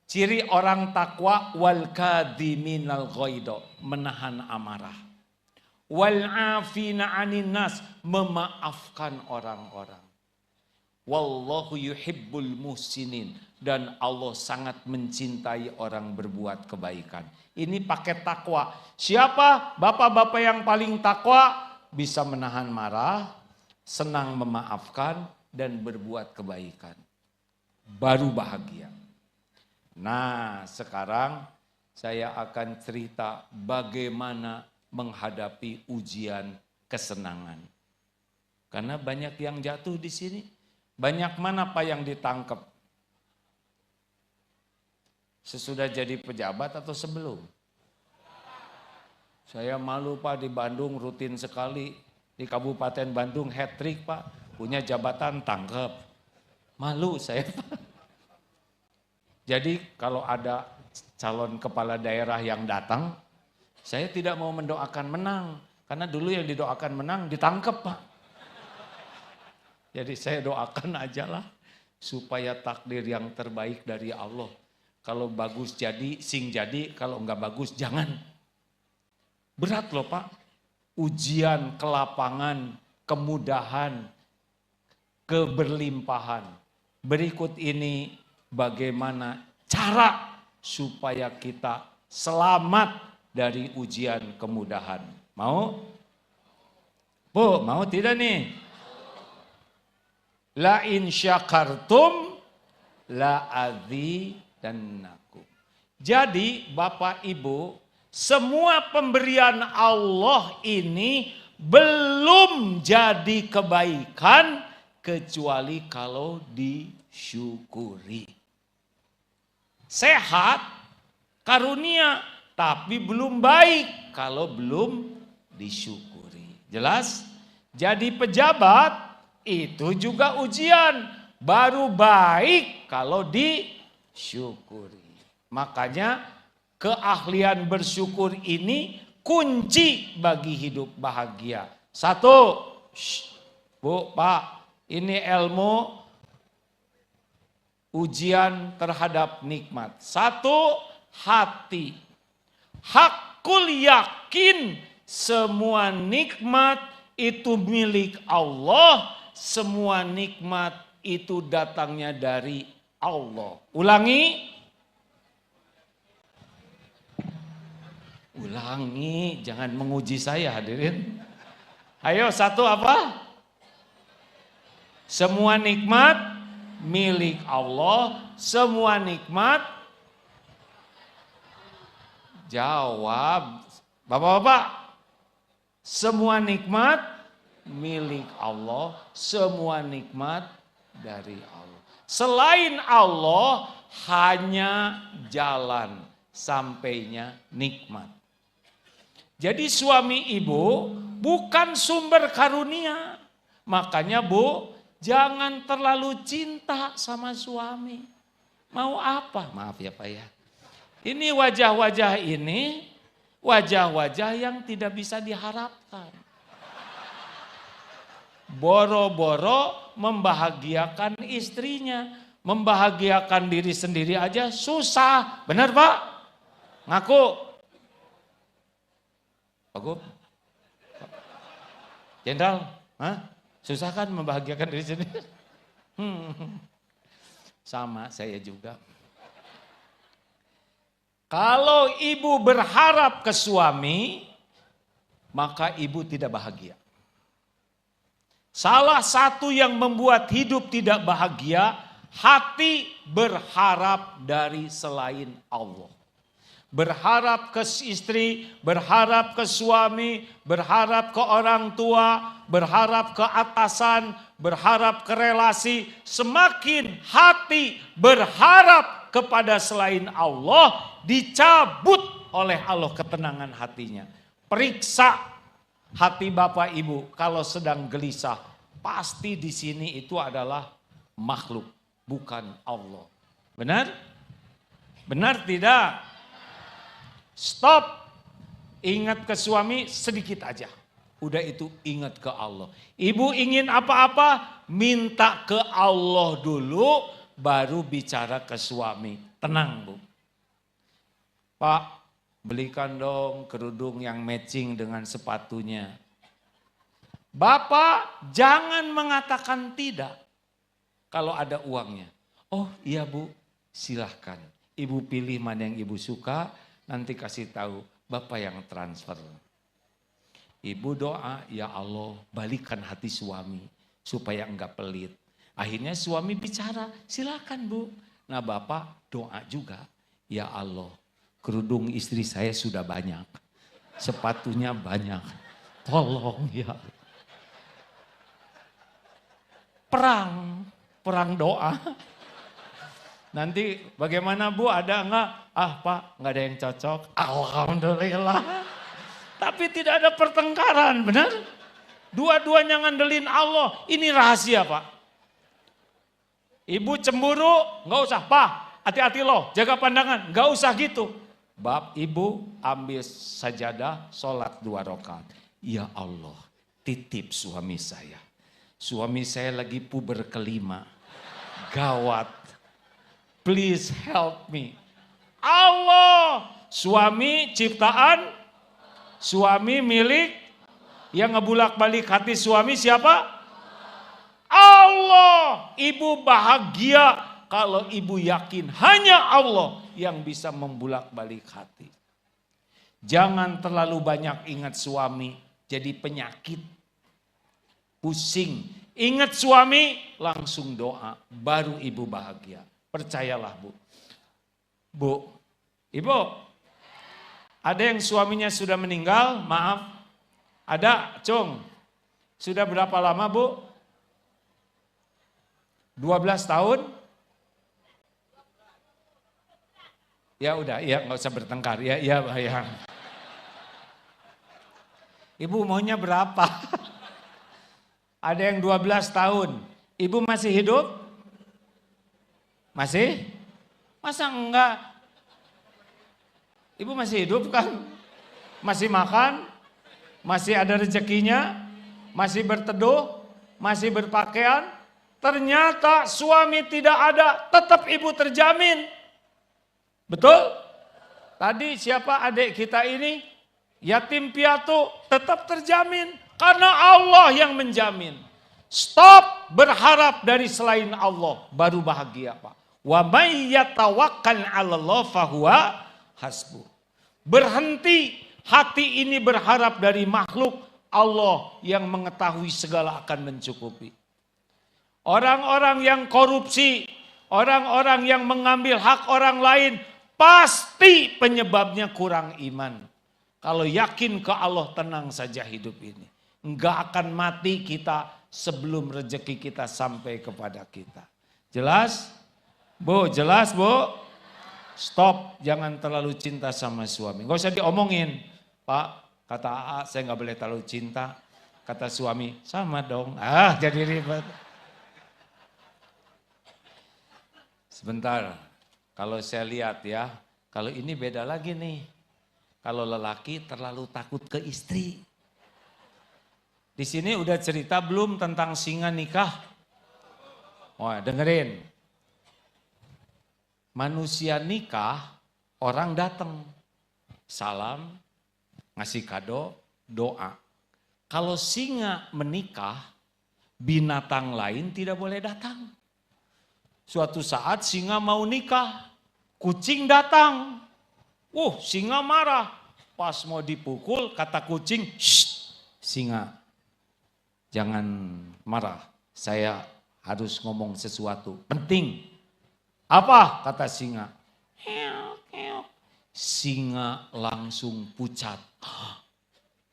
Ciri orang takwa wal kadhiminal ghaidha, menahan amarah. Wal afina 'anin nas, memaafkan orang-orang. Wallahu yuhibbul muhsinin, dan Allah sangat mencintai orang berbuat kebaikan. Ini paket takwa. Siapa bapak-bapak yang paling takwa? Bisa menahan marah, senang memaafkan, dan berbuat kebaikan. Baru bahagia. Nah, sekarang saya akan cerita bagaimana menghadapi ujian kesenangan. Karena banyak yang jatuh di sini. Banyak mana Pak yang ditangkap? Sesudah jadi pejabat atau sebelum? Saya malu Pak, di Bandung rutin sekali. Di Kabupaten Bandung hat-trick Pak. Punya jabatan tangkep. Malu saya Pak. Jadi kalau ada calon kepala daerah yang datang, saya tidak mau mendoakan menang. Karena dulu yang didoakan menang ditangkep Pak. Jadi saya doakan aja lah. Supaya takdir yang terbaik dari Allah. Kalau bagus jadi, sing jadi. Kalau enggak bagus jangan. Berat loh Pak. Ujian, kelapangan, kemudahan, keberlimpahan. Berikut ini bagaimana cara supaya kita selamat dari ujian kemudahan. Mau? Bu, mau tidak nih? La in syakartum la azidannakum. Jadi Bapak Ibu, semua pemberian Allah ini belum jadi kebaikan kecuali kalau disyukuri. Sehat, karunia, tapi belum baik kalau belum disyukuri. Jelas? Jadi pejabat itu juga ujian, baru baik kalau disyukuri. Makanya keahlian bersyukur ini kunci bagi hidup bahagia. Satu, Bu, Pak, ini ilmu ujian terhadap nikmat. Satu, hati. Hakul yakin semua nikmat itu milik Allah. Semua nikmat itu datangnya dari Allah. Ulangi. Ulangi, jangan menguji saya hadirin. Ayo, satu apa? Semua nikmat milik Allah. Semua nikmat. Jawab, Bapak-bapak. Semua nikmat milik Allah, semua nikmat dari Allah. Selain Allah hanya jalan sampainya nikmat. Jadi suami ibu bukan sumber karunia. Makanya Bu, jangan terlalu cinta sama suami. Mau apa? Maaf ya Pak ya. Ini wajah-wajah ini, wajah-wajah yang tidak bisa diharapkan. Boro-boro membahagiakan istrinya, membahagiakan diri sendiri aja susah. Benar Pak? Ngaku. Pak Gub? Jenderal, susah kan membahagiakan diri sendiri? Sama saya juga. Kalau ibu berharap ke suami, maka ibu tidak bahagia. Salah satu yang membuat hidup tidak bahagia, hati berharap dari selain Allah. Berharap ke istri, berharap ke suami, berharap ke orang tua, berharap ke atasan, berharap ke relasi. Semakin hati berharap kepada selain Allah, dicabut oleh Allah ketenangan hatinya. Periksa hati Bapak Ibu kalau sedang gelisah, pasti di sini itu adalah makhluk, bukan Allah. Benar? Benar tidak? Stop. Ingat ke suami sedikit aja. Udah itu ingat ke Allah. Ibu ingin apa-apa, minta ke Allah dulu, baru bicara ke suami. Tenang Bu. Pak, belikan dong kerudung yang matching dengan sepatunya. Bapak jangan mengatakan tidak kalau ada uangnya. Oh iya Bu, silahkan. Ibu pilih mana yang ibu suka, nanti kasih tahu Bapak yang transfer. Ibu doa, ya Allah balikan hati suami supaya enggak pelit. Akhirnya suami bicara, silakan Bu. Nah Bapak doa juga, ya Allah kerudung istri saya sudah banyak, sepatunya banyak, tolong ya. Perang doa. Nanti bagaimana Bu, ada enggak? Ah Pak, enggak ada yang cocok. Alhamdulillah. Tapi tidak ada pertengkaran, benar? Dua-duanya ngandelin Allah. Ini rahasia Pak. Ibu cemburu, enggak usah. Pak, hati-hati loh, jaga pandangan. Enggak usah gitu. Bab ibu ambil sajadah, sholat 2 rakaat. Ya Allah, titip suami saya. Suami saya lagi puber kelima. Gawat. Please help me. Allah, suami ciptaan, suami milik, yang ngebulak-balik hati suami siapa? Allah. Ibu bahagia kalau ibu yakin hanya Allah yang bisa membulak-balik hati. Jangan terlalu banyak ingat suami, jadi penyakit, pusing. Ingat suami, langsung doa, baru ibu bahagia. Percayalah Bu. Bu, Ibu, Ada yang suaminya sudah meninggal, maaf. Ada, Cung. Sudah berapa lama, Bu? 12 tahun? Ya udah, ya nggak usah bertengkar. Ya. Ibu maunya berapa? Ada yang 12 tahun. Ibu masih hidup? Masih? Masa enggak? Ibu masih hidup kan? Masih makan? Masih ada rezekinya? Masih berteduh? Masih berpakaian? Ternyata suami tidak ada, tetap ibu terjamin. Betul? Tadi siapa adik kita ini? Yatim piatu tetap terjamin. Karena Allah yang menjamin. Stop berharap dari selain Allah. Baru bahagia Pak. Wa may yatawakkal 'alallah fahuwa hasbuh. Berhenti hati ini berharap dari makhluk. Allah yang mengetahui segala akan mencukupi. Orang-orang yang korupsi, orang-orang yang mengambil hak orang lain, pasti penyebabnya kurang iman. Kalau yakin ke Allah, tenang saja hidup ini. Enggak akan mati kita sebelum rezeki kita sampai kepada kita. Jelas? Bu, jelas Bu? Stop, jangan terlalu cinta sama suami. Enggak usah diomongin. Pak, kata AA saya enggak boleh terlalu cinta. Kata suami, sama dong. Jadi ribet. Sebentar, kalau saya lihat ya, kalau ini beda lagi nih. Kalau lelaki terlalu takut ke istri. Di sini udah cerita belum tentang singa nikah? Oh, dengerin. Manusia nikah, orang datang. Salam, ngasih kado, doa. Kalau singa menikah, binatang lain tidak boleh datang. Suatu saat singa mau nikah, kucing datang. Singa marah. Pas mau dipukul, kata kucing, "Shh, singa, jangan marah. Saya harus ngomong sesuatu penting." "Apa?" kata singa. Singa langsung pucat.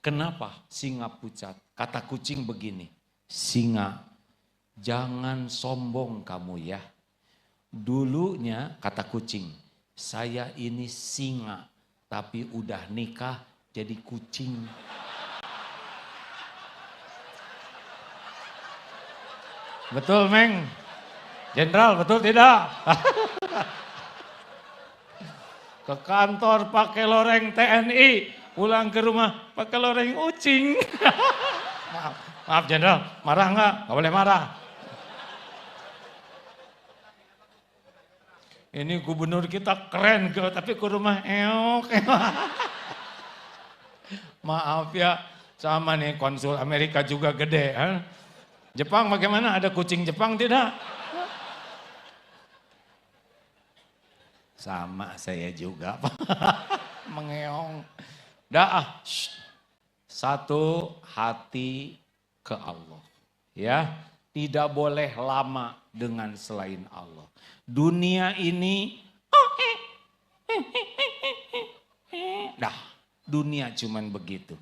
Kenapa singa pucat? Kata kucing begini, "Singa, jangan sombong kamu ya. Dulunya," kata kucing, "saya ini singa, tapi udah nikah jadi kucing." Betul, Meng? Jenderal, betul tidak? Ke kantor pakai loreng TNI, pulang ke rumah pakai loreng ucing. Maaf Jenderal, marah enggak? Enggak boleh marah. Ini gubernur kita keren, tapi ke rumah eok. Maaf ya, sama nih konsul Amerika juga gede. Jepang bagaimana? Ada kucing Jepang tidak? Sama saya juga. Mengeong. Dah, satu hati ke Allah. Ya, tidak boleh lama dengan selain Allah. Dunia ini, dunia cuman begitu.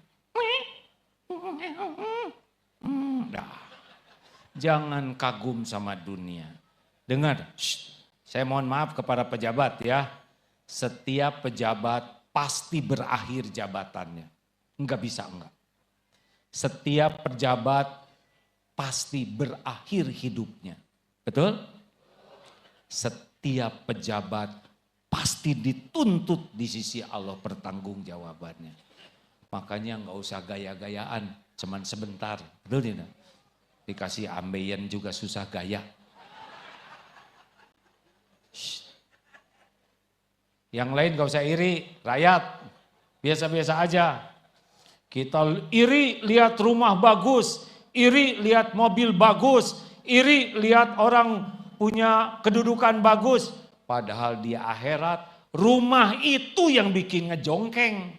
Jangan kagum sama dunia. Dengar, saya mohon maaf kepada pejabat ya. Setiap pejabat pasti berakhir jabatannya. Enggak bisa enggak. Setiap pejabat pasti berakhir hidupnya. Betul? Setiap pejabat pasti dituntut di sisi Allah pertanggungjawabannya. Makanya nggak usah gaya-gayaan, cuman sebentar. Betul tidak? Dikasih ambeien juga susah gaya. Yang lain nggak usah iri, rakyat biasa-biasa aja. Kita iri lihat rumah bagus, iri lihat mobil bagus, iri lihat orang punya kedudukan bagus, padahal di akhirat rumah itu yang bikin ngejongkeng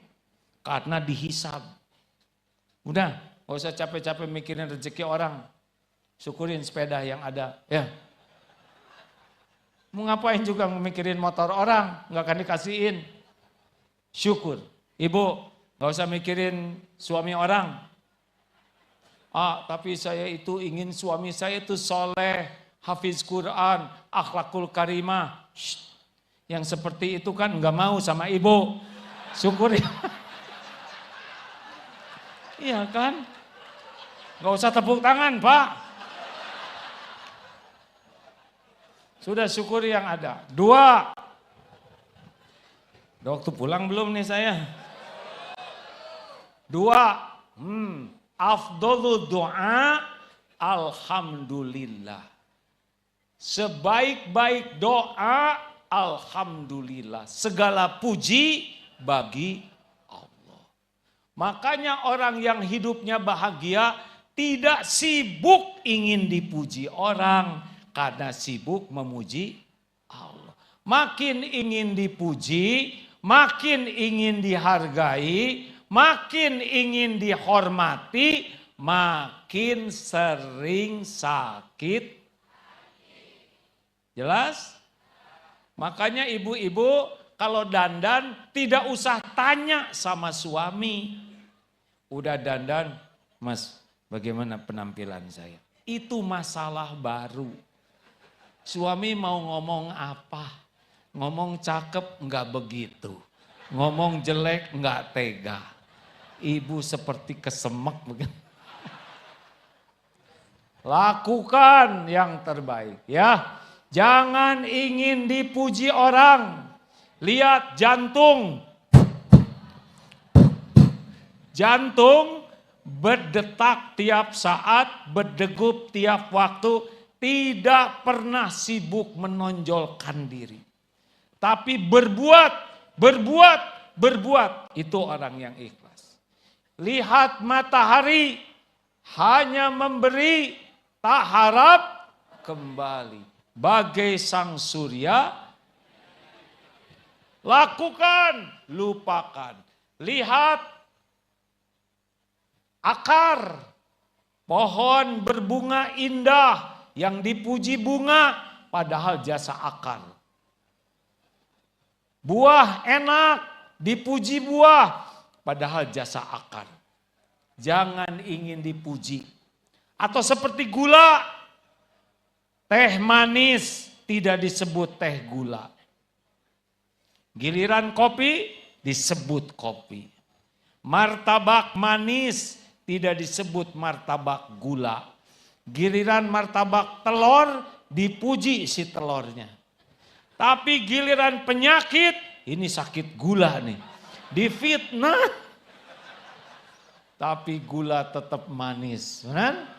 karena dihisab. Udah, gak usah capek-capek mikirin rezeki orang, syukurin sepeda yang ada. Ya, mau ngapain juga mikirin motor orang, nggak akan dikasihin. Syukur, Ibu, gak usah mikirin suami orang. Tapi saya itu ingin suami saya itu soleh, hafiz Quran, akhlakul karimah. Yang seperti itu kan nggak mau sama ibu. Syukur ya. Iya kan? Gak usah tepuk tangan, Pak. Sudah syukuri yang ada. 2. Udah waktu pulang belum nih saya? 2. Afdhalu doa alhamdulillah. Sebaik-baik doa alhamdulillah. Segala puji bagi Allah. Makanya orang yang hidupnya bahagia tidak sibuk ingin dipuji orang, karena sibuk memuji Allah. Makin ingin dipuji, makin ingin dihargai, makin ingin dihormati, makin sering sakit. Jelas? Makanya ibu-ibu kalau dandan tidak usah tanya sama suami. Udah dandan, Mas, bagaimana penampilan saya? Itu masalah baru. Suami mau ngomong apa? Ngomong cakep enggak begitu. Ngomong jelek enggak tega. Ibu seperti kesemek begitu. Lakukan yang terbaik ya. Jangan ingin dipuji orang. Lihat jantung. Jantung berdetak tiap saat, berdegup tiap waktu, tidak pernah sibuk menonjolkan diri. Tapi berbuat, itu orang yang ikhlas. Lihat matahari, hanya memberi, tak harap kembali. Bagai sang surya, lakukan, lupakan. Lihat akar pohon berbunga indah yang dipuji bunga, padahal jasa akar. Buah enak, dipuji buah, padahal jasa akar. Jangan ingin dipuji. Atau seperti gula, teh manis tidak disebut teh gula. Giliran kopi disebut kopi. Martabak manis tidak disebut martabak gula. Giliran martabak telur dipuji si telurnya. Tapi giliran penyakit, ini sakit gula nih, difitnah. Tapi gula tetap manis, benar?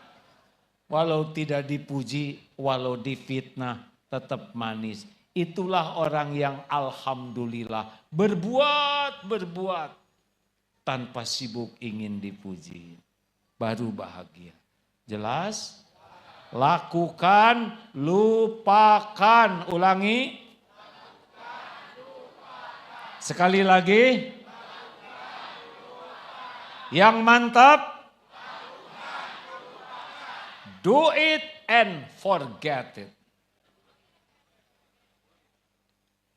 Walau tidak dipuji, walau difitnah, tetap manis. Itulah orang yang alhamdulillah berbuat tanpa sibuk ingin dipuji. Baru bahagia. Jelas? Lakukan, lupakan. Ulangi. Sekali lagi. Yang mantap. Do it and forget it.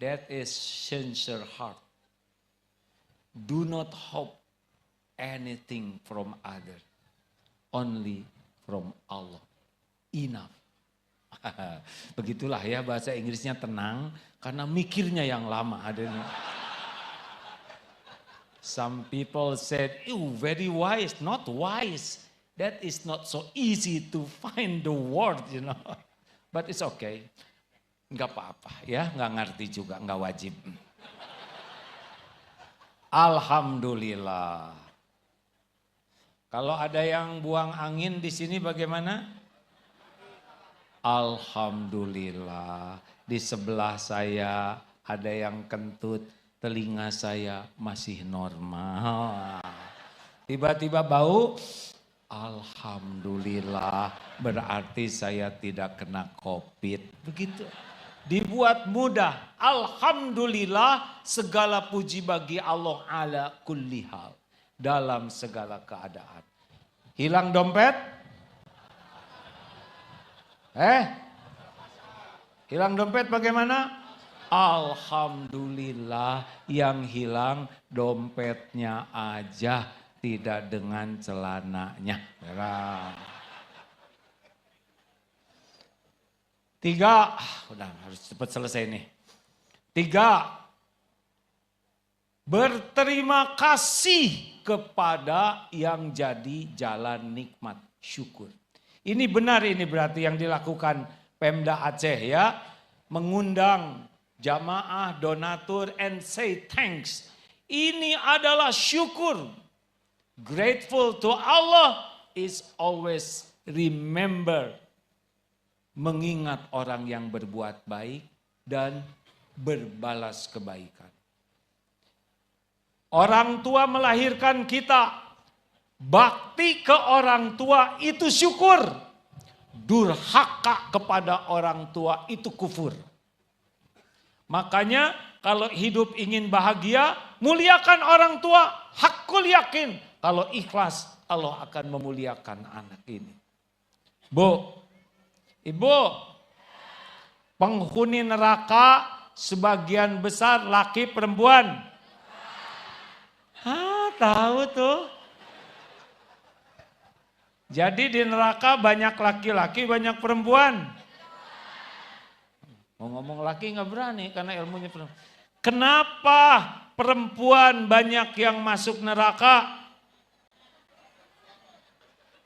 That is sincere heart. Do not hope anything from other. Only from Allah. Enough. Begitulah ya bahasa Inggrisnya tenang karena mikirnya yang lama adanya. Some people said, very wise, not wise. That is not so easy to find the word, But it's okay. Enggak apa-apa ya, enggak ngerti juga, enggak wajib. Alhamdulillah. Kalau ada yang buang angin di sini bagaimana? Alhamdulillah. Di sebelah saya ada yang kentut, telinga saya masih normal. Tiba-tiba bau, alhamdulillah, berarti saya tidak kena COVID. Begitu. Dibuat mudah. Alhamdulillah, segala puji bagi Allah ala kulli hal. Dalam segala keadaan. Hilang dompet? Hilang dompet bagaimana? Alhamdulillah yang hilang dompetnya aja, tidak dengan celananya. Merah. 3, udah harus cepat selesai nih. 3, berterima kasih kepada yang jadi jalan nikmat, syukur. Ini benar, ini berarti yang dilakukan Pemda Aceh ya. Mengundang jamaah, donatur, and say thanks. Ini adalah syukur. Grateful to Allah is always remember. Mengingat orang yang berbuat baik dan berbalas kebaikan. Orang tua melahirkan kita. Bakti ke orang tua itu syukur. Durhaka kepada orang tua itu kufur. Makanya kalau hidup ingin bahagia, muliakan orang tua. Hakul yakin. Kalau ikhlas, Allah akan memuliakan anak ini. Bu, Ibu, penghuni neraka sebagian besar laki perempuan. Tahu tuh. Jadi di neraka banyak laki-laki, banyak perempuan. Mau ngomong laki nggak berani karena ilmunya perempuan. Kenapa perempuan banyak yang masuk neraka?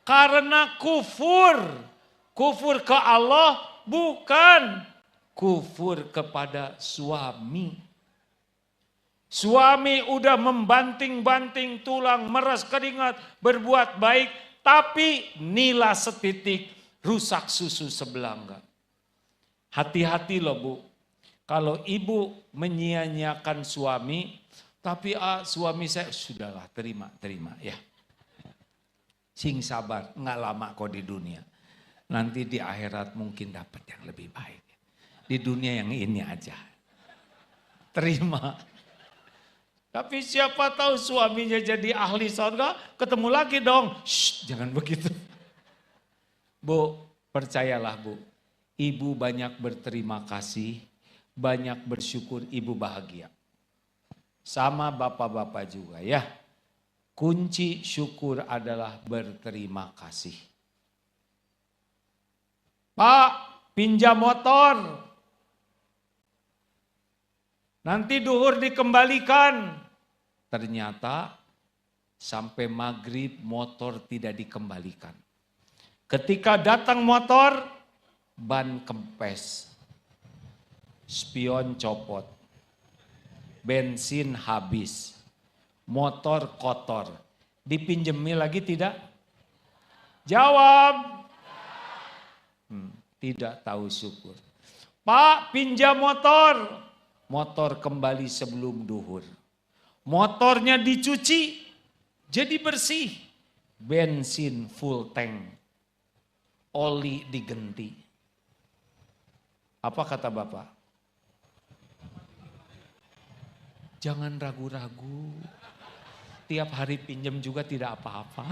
Karena kufur. Kufur ke Allah bukan kufur kepada suami. Suami udah membanting-banting tulang, meres keringat, berbuat baik, tapi nila setitik, rusak susu sebelanga. Hati-hati loh Bu, kalau ibu menyia-nyiakan suami, tapi suami saya, sudahlah terima ya. Sing sabar, nggak lama kok di dunia. Nanti di akhirat mungkin dapat yang lebih baik. Di dunia yang ini aja. Terima. Tapi siapa tahu suaminya jadi ahli surga, ketemu lagi dong. Shh, jangan begitu. Bu, percayalah Bu. Ibu banyak berterima kasih, banyak bersyukur, ibu bahagia. Sama bapak-bapak juga ya. Kunci syukur adalah berterima kasih. Pak, pinjam motor. Nanti duhur dikembalikan. Ternyata sampai maghrib motor tidak dikembalikan. Ketika datang motor, ban kempes, spion copot, bensin habis, motor kotor. Dipinjemi lagi tidak? Jawab. Tidak tahu syukur. Pak, pinjam motor. Motor kembali sebelum duhur. Motornya dicuci, jadi bersih. Bensin full tank. Oli digenti. Apa kata Bapak? Jangan ragu-ragu. Tiap hari pinjam juga tidak apa-apa.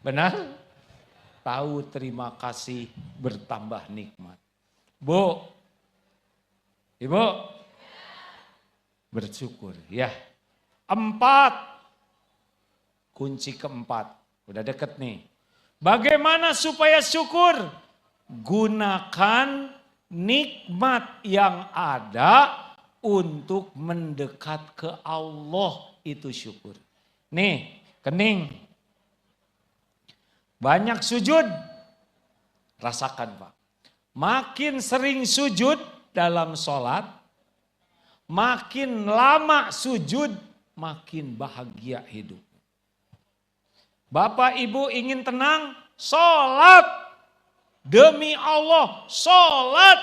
Benar? Tahu terima kasih bertambah nikmat. Bu, Ibu, bersyukur ya. 4, kunci keempat, udah deket nih. Bagaimana supaya syukur? Gunakan nikmat yang ada untuk mendekat ke Allah, itu syukur. Nih, kening. Banyak sujud, rasakan Pak. Makin sering sujud dalam sholat, makin lama sujud, makin bahagia hidup. Bapak Ibu ingin tenang, sholat. Demi Allah, sholat.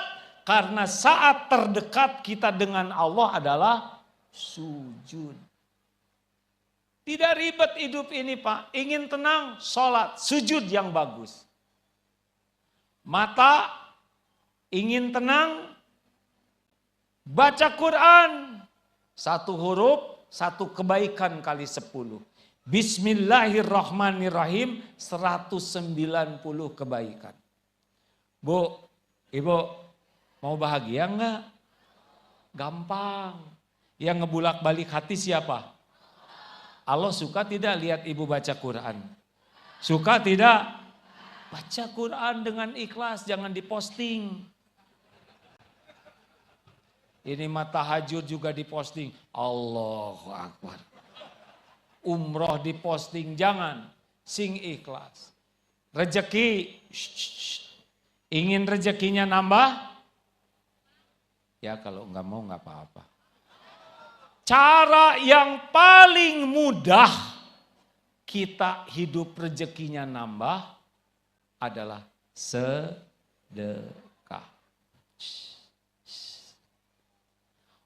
Karena saat terdekat kita dengan Allah adalah sujud. Tidak ribet hidup ini Pak. Ingin tenang, sholat, sujud yang bagus. Mata, ingin tenang, baca Quran. 1 huruf, 1 kebaikan kali 10. Bismillahirrahmanirrahim, 190 kebaikan. Bu, Ibu, Mau bahagia enggak? Gampang. Yang ngebulak-balik hati siapa? Allah suka tidak lihat ibu baca Quran? Suka tidak? Baca Quran dengan ikhlas, jangan diposting. Ini mah tahajud juga diposting. Allahu Akbar. Umroh diposting, jangan. Sing ikhlas. Rezeki, ingin rezekinya nambah? Ya kalau enggak mau enggak apa-apa. Cara yang paling mudah kita hidup rezekinya nambah adalah sedekah.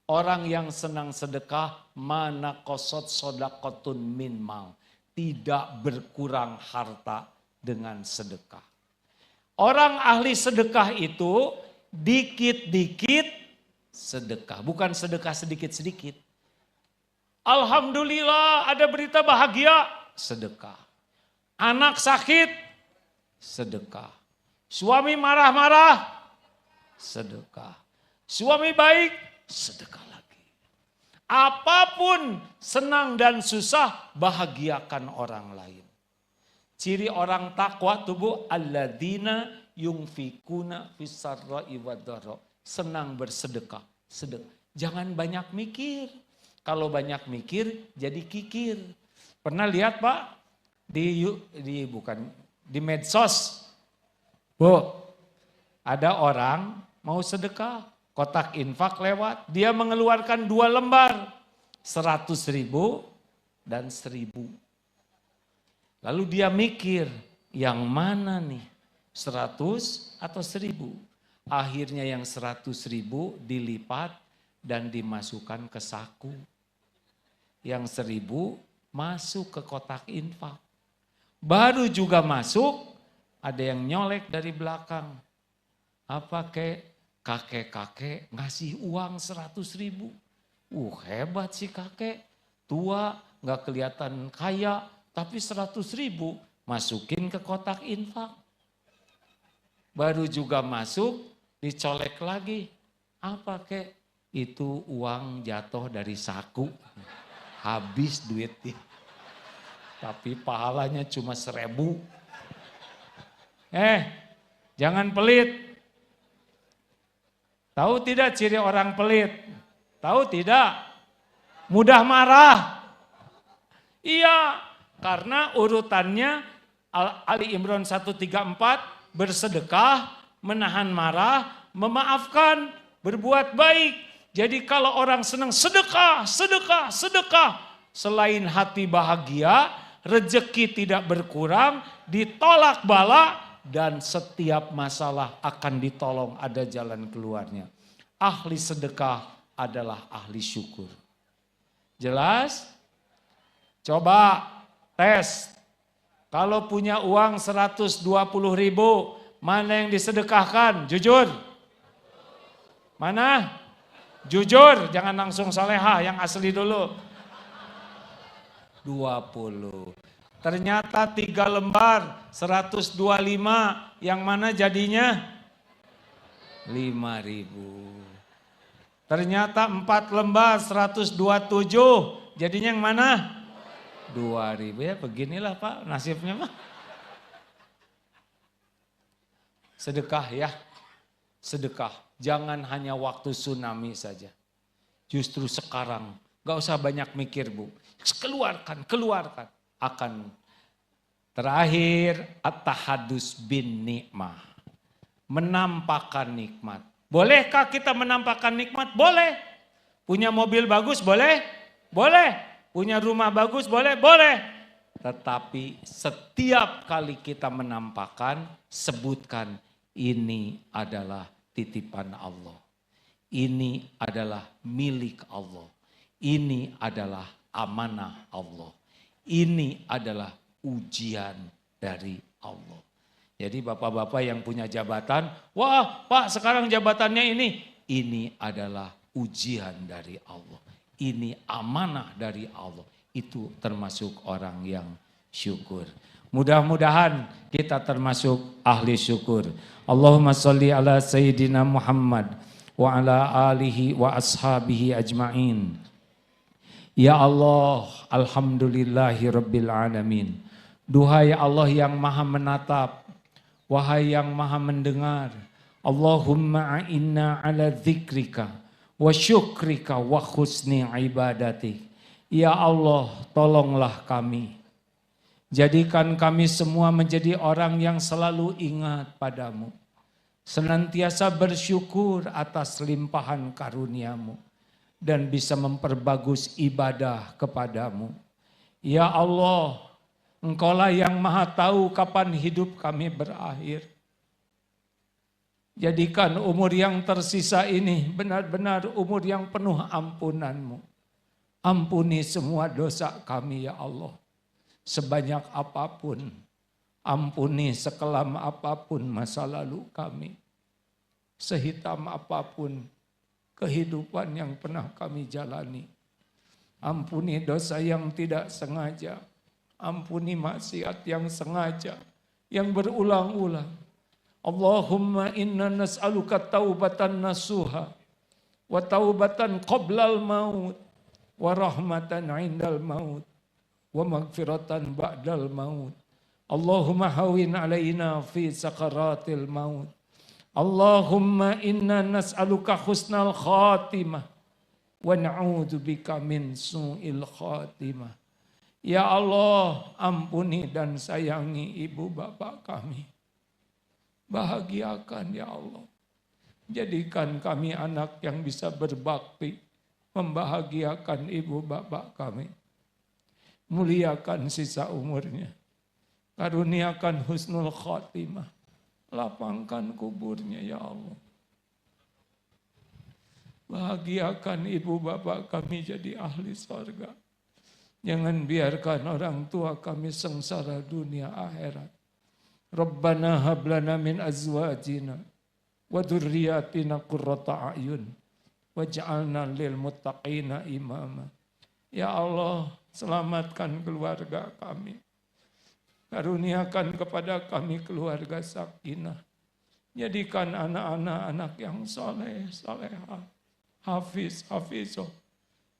Orang yang senang sedekah, mana kosot sodakotun min mal. Tidak berkurang harta dengan sedekah. Orang ahli sedekah itu dikit-dikit sedekah. Bukan sedekah sedikit-sedikit. Alhamdulillah ada berita bahagia, sedekah. Anak sakit, sedekah. Suami marah-marah, sedekah. Suami baik, sedekah lagi. Apapun senang dan susah, bahagiakan orang lain. Ciri orang takwa tubuh alladzina yunfikuna fis-sarra'i wad-dharra. Senang bersedekah, sedekah. Jangan banyak mikir. Kalau banyak mikir jadi kikir. Pernah lihat Pak di medsos? Bu, ada orang mau sedekah, kotak infak lewat, dia mengeluarkan 2 lembar, 100.000 dan 1.000. Lalu dia mikir, yang mana nih? 100 atau 1.000? Akhirnya yang 100.000 dilipat dan dimasukkan ke saku. Yang 1.000 masuk ke kotak infak. Baru juga masuk, ada yang nyolek dari belakang. Apa kakek-kakek ngasih uang 100.000. Hebat sih kakek. Tua, gak kelihatan kaya, tapi 100.000 masukin ke kotak infak. Baru juga masuk, dicolek lagi. Apa kek? Itu uang jatuh dari saku. Habis duitnya. Tapi pahalanya cuma 1.000. Jangan pelit. Tahu tidak ciri orang pelit? Tahu tidak? Mudah marah. Iya, karena urutannya Ali Imran 134, bersedekah, menahan marah, memaafkan, berbuat baik. Jadi kalau orang senang sedekah, sedekah, sedekah. Selain hati bahagia, rezeki tidak berkurang, ditolak bala, dan setiap masalah akan ditolong, ada jalan keluarnya. Ahli sedekah adalah ahli syukur. Jelas? Coba tes. Kalau punya uang 120.000, mana yang disedekahkan? Jujur. Mana? Jujur, jangan langsung soleha, yang asli dulu. 20. Ternyata 3 lembar 125, yang mana jadinya 5.000. Ternyata 4 lembar 127, jadinya yang mana? 2.000. Ya beginilah Pak nasibnya Pak. Sedekah ya, sedekah. Jangan hanya waktu tsunami saja. Justru sekarang, gak usah banyak mikir Bu. Keluarkan, keluarkan. Akan terakhir, at-tahadus bin nikmah. Menampakkan nikmat. Bolehkah kita menampakkan nikmat? Boleh. Punya mobil bagus boleh? Boleh. Punya rumah bagus boleh? Boleh. Tetapi setiap kali kita menampakkan, sebutkan ini adalah titipan Allah. Ini adalah milik Allah. Ini adalah amanah Allah. Ini adalah ujian dari Allah. Jadi bapak-bapak yang punya jabatan, wah Pak sekarang jabatannya ini adalah ujian dari Allah. Ini amanah dari Allah. Itu termasuk orang yang syukur. Mudah-mudahan kita termasuk ahli syukur. Allahumma sholli ala Sayyidina Muhammad wa ala alihi wa ashabihi ajma'in. Ya Allah, alhamdulillahi rabbil alamin. Duhai Allah yang maha menatap, wahai yang maha mendengar. Allahumma a'inna ala dzikrika wa syukrika wa husni ibadatik. Ya Allah, tolonglah kami. Jadikan kami semua menjadi orang yang selalu ingat padamu. Senantiasa bersyukur atas limpahan karuniamu. Dan bisa memperbagus ibadah kepadamu. Ya Allah, Engkaulah yang maha tahu kapan hidup kami berakhir. Jadikan umur yang tersisa ini benar-benar umur yang penuh ampunanmu. Ampuni semua dosa kami ya Allah. Sebanyak apapun, ampuni sekelam apapun masa lalu kami. Sehitam apapun kehidupan yang pernah kami jalani. Ampuni dosa yang tidak sengaja. Ampuni maksiat yang sengaja, yang berulang-ulang. Allahumma inna nas'aluka taubatan nasuha, wa taubatan qoblal maut, wa rahmatan indal maut, wa magfiratan ba'dal maut. Allahumma hawin alaina fi sakaratil maut. Allahumma inna nas'aluka husnal khatimah wa na'udzu bika min su'il khatimah. Ya Allah, ampuni dan sayangi ibu bapak kami. Bahagiakan ya Allah. Jadikan kami anak yang bisa berbakti, membahagiakan ibu bapak kami. Muliakan sisa umurnya. Karuniakan husnul khatimah. Lapangkan kuburnya ya Allah. Bahagiakan ibu bapak kami jadi ahli surga. Jangan biarkan orang tua kami sengsara dunia akhirat. Rabbana hablana min azwajina wa dzurriyyatina qurrata a'yun waj'alna lil muttaqina imama. Ya Allah, selamatkan keluarga kami. Karuniakan kepada kami keluarga sakinah. Jadikan anak-anak yang soleh, solehah, hafiz, hafizah,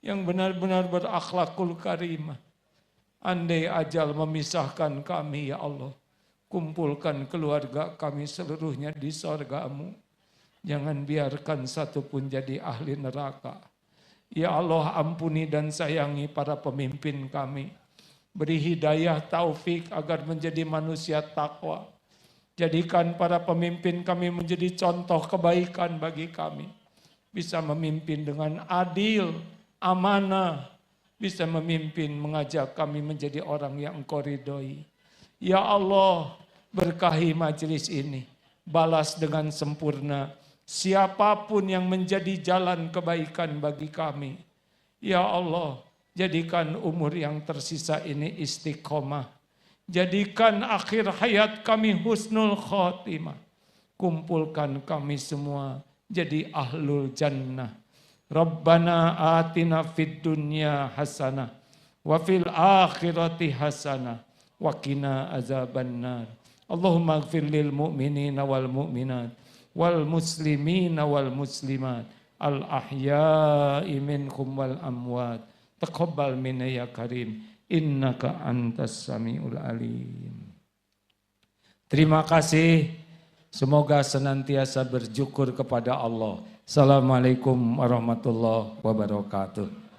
yang benar-benar berakhlakul karimah. Andai ajal memisahkan kami ya Allah, kumpulkan keluarga kami seluruhnya di sorgamu. Jangan biarkan satu pun jadi ahli neraka. Ya Allah, ampuni dan sayangi para pemimpin kami. Beri hidayah taufik agar menjadi manusia takwa. Jadikan para pemimpin kami menjadi contoh kebaikan bagi kami. Bisa memimpin dengan adil, amanah, bisa memimpin mengajak kami menjadi orang yang Engkau ridhoi. Ya Allah, berkahi majelis ini, balas dengan sempurna siapapun yang menjadi jalan kebaikan bagi kami. Ya Allah, jadikan umur yang tersisa ini istiqomah. Jadikan akhir hayat kami husnul khotimah. Kumpulkan kami semua jadi ahlul jannah. Rabbana atina fid dunya hasanah wa fil akhirati hasanah wa qina azabannar. Allahumma ighfir lil mu'minina wal mu'minat wal muslimina wal muslimat al ahya'i minhum wal amwat. Taqabbal minna ya karim, innaka antas samiul alim. Terima kasih. Semoga senantiasa bersyukur kepada Allah. Assalamualaikum warahmatullahi wabarakatuh.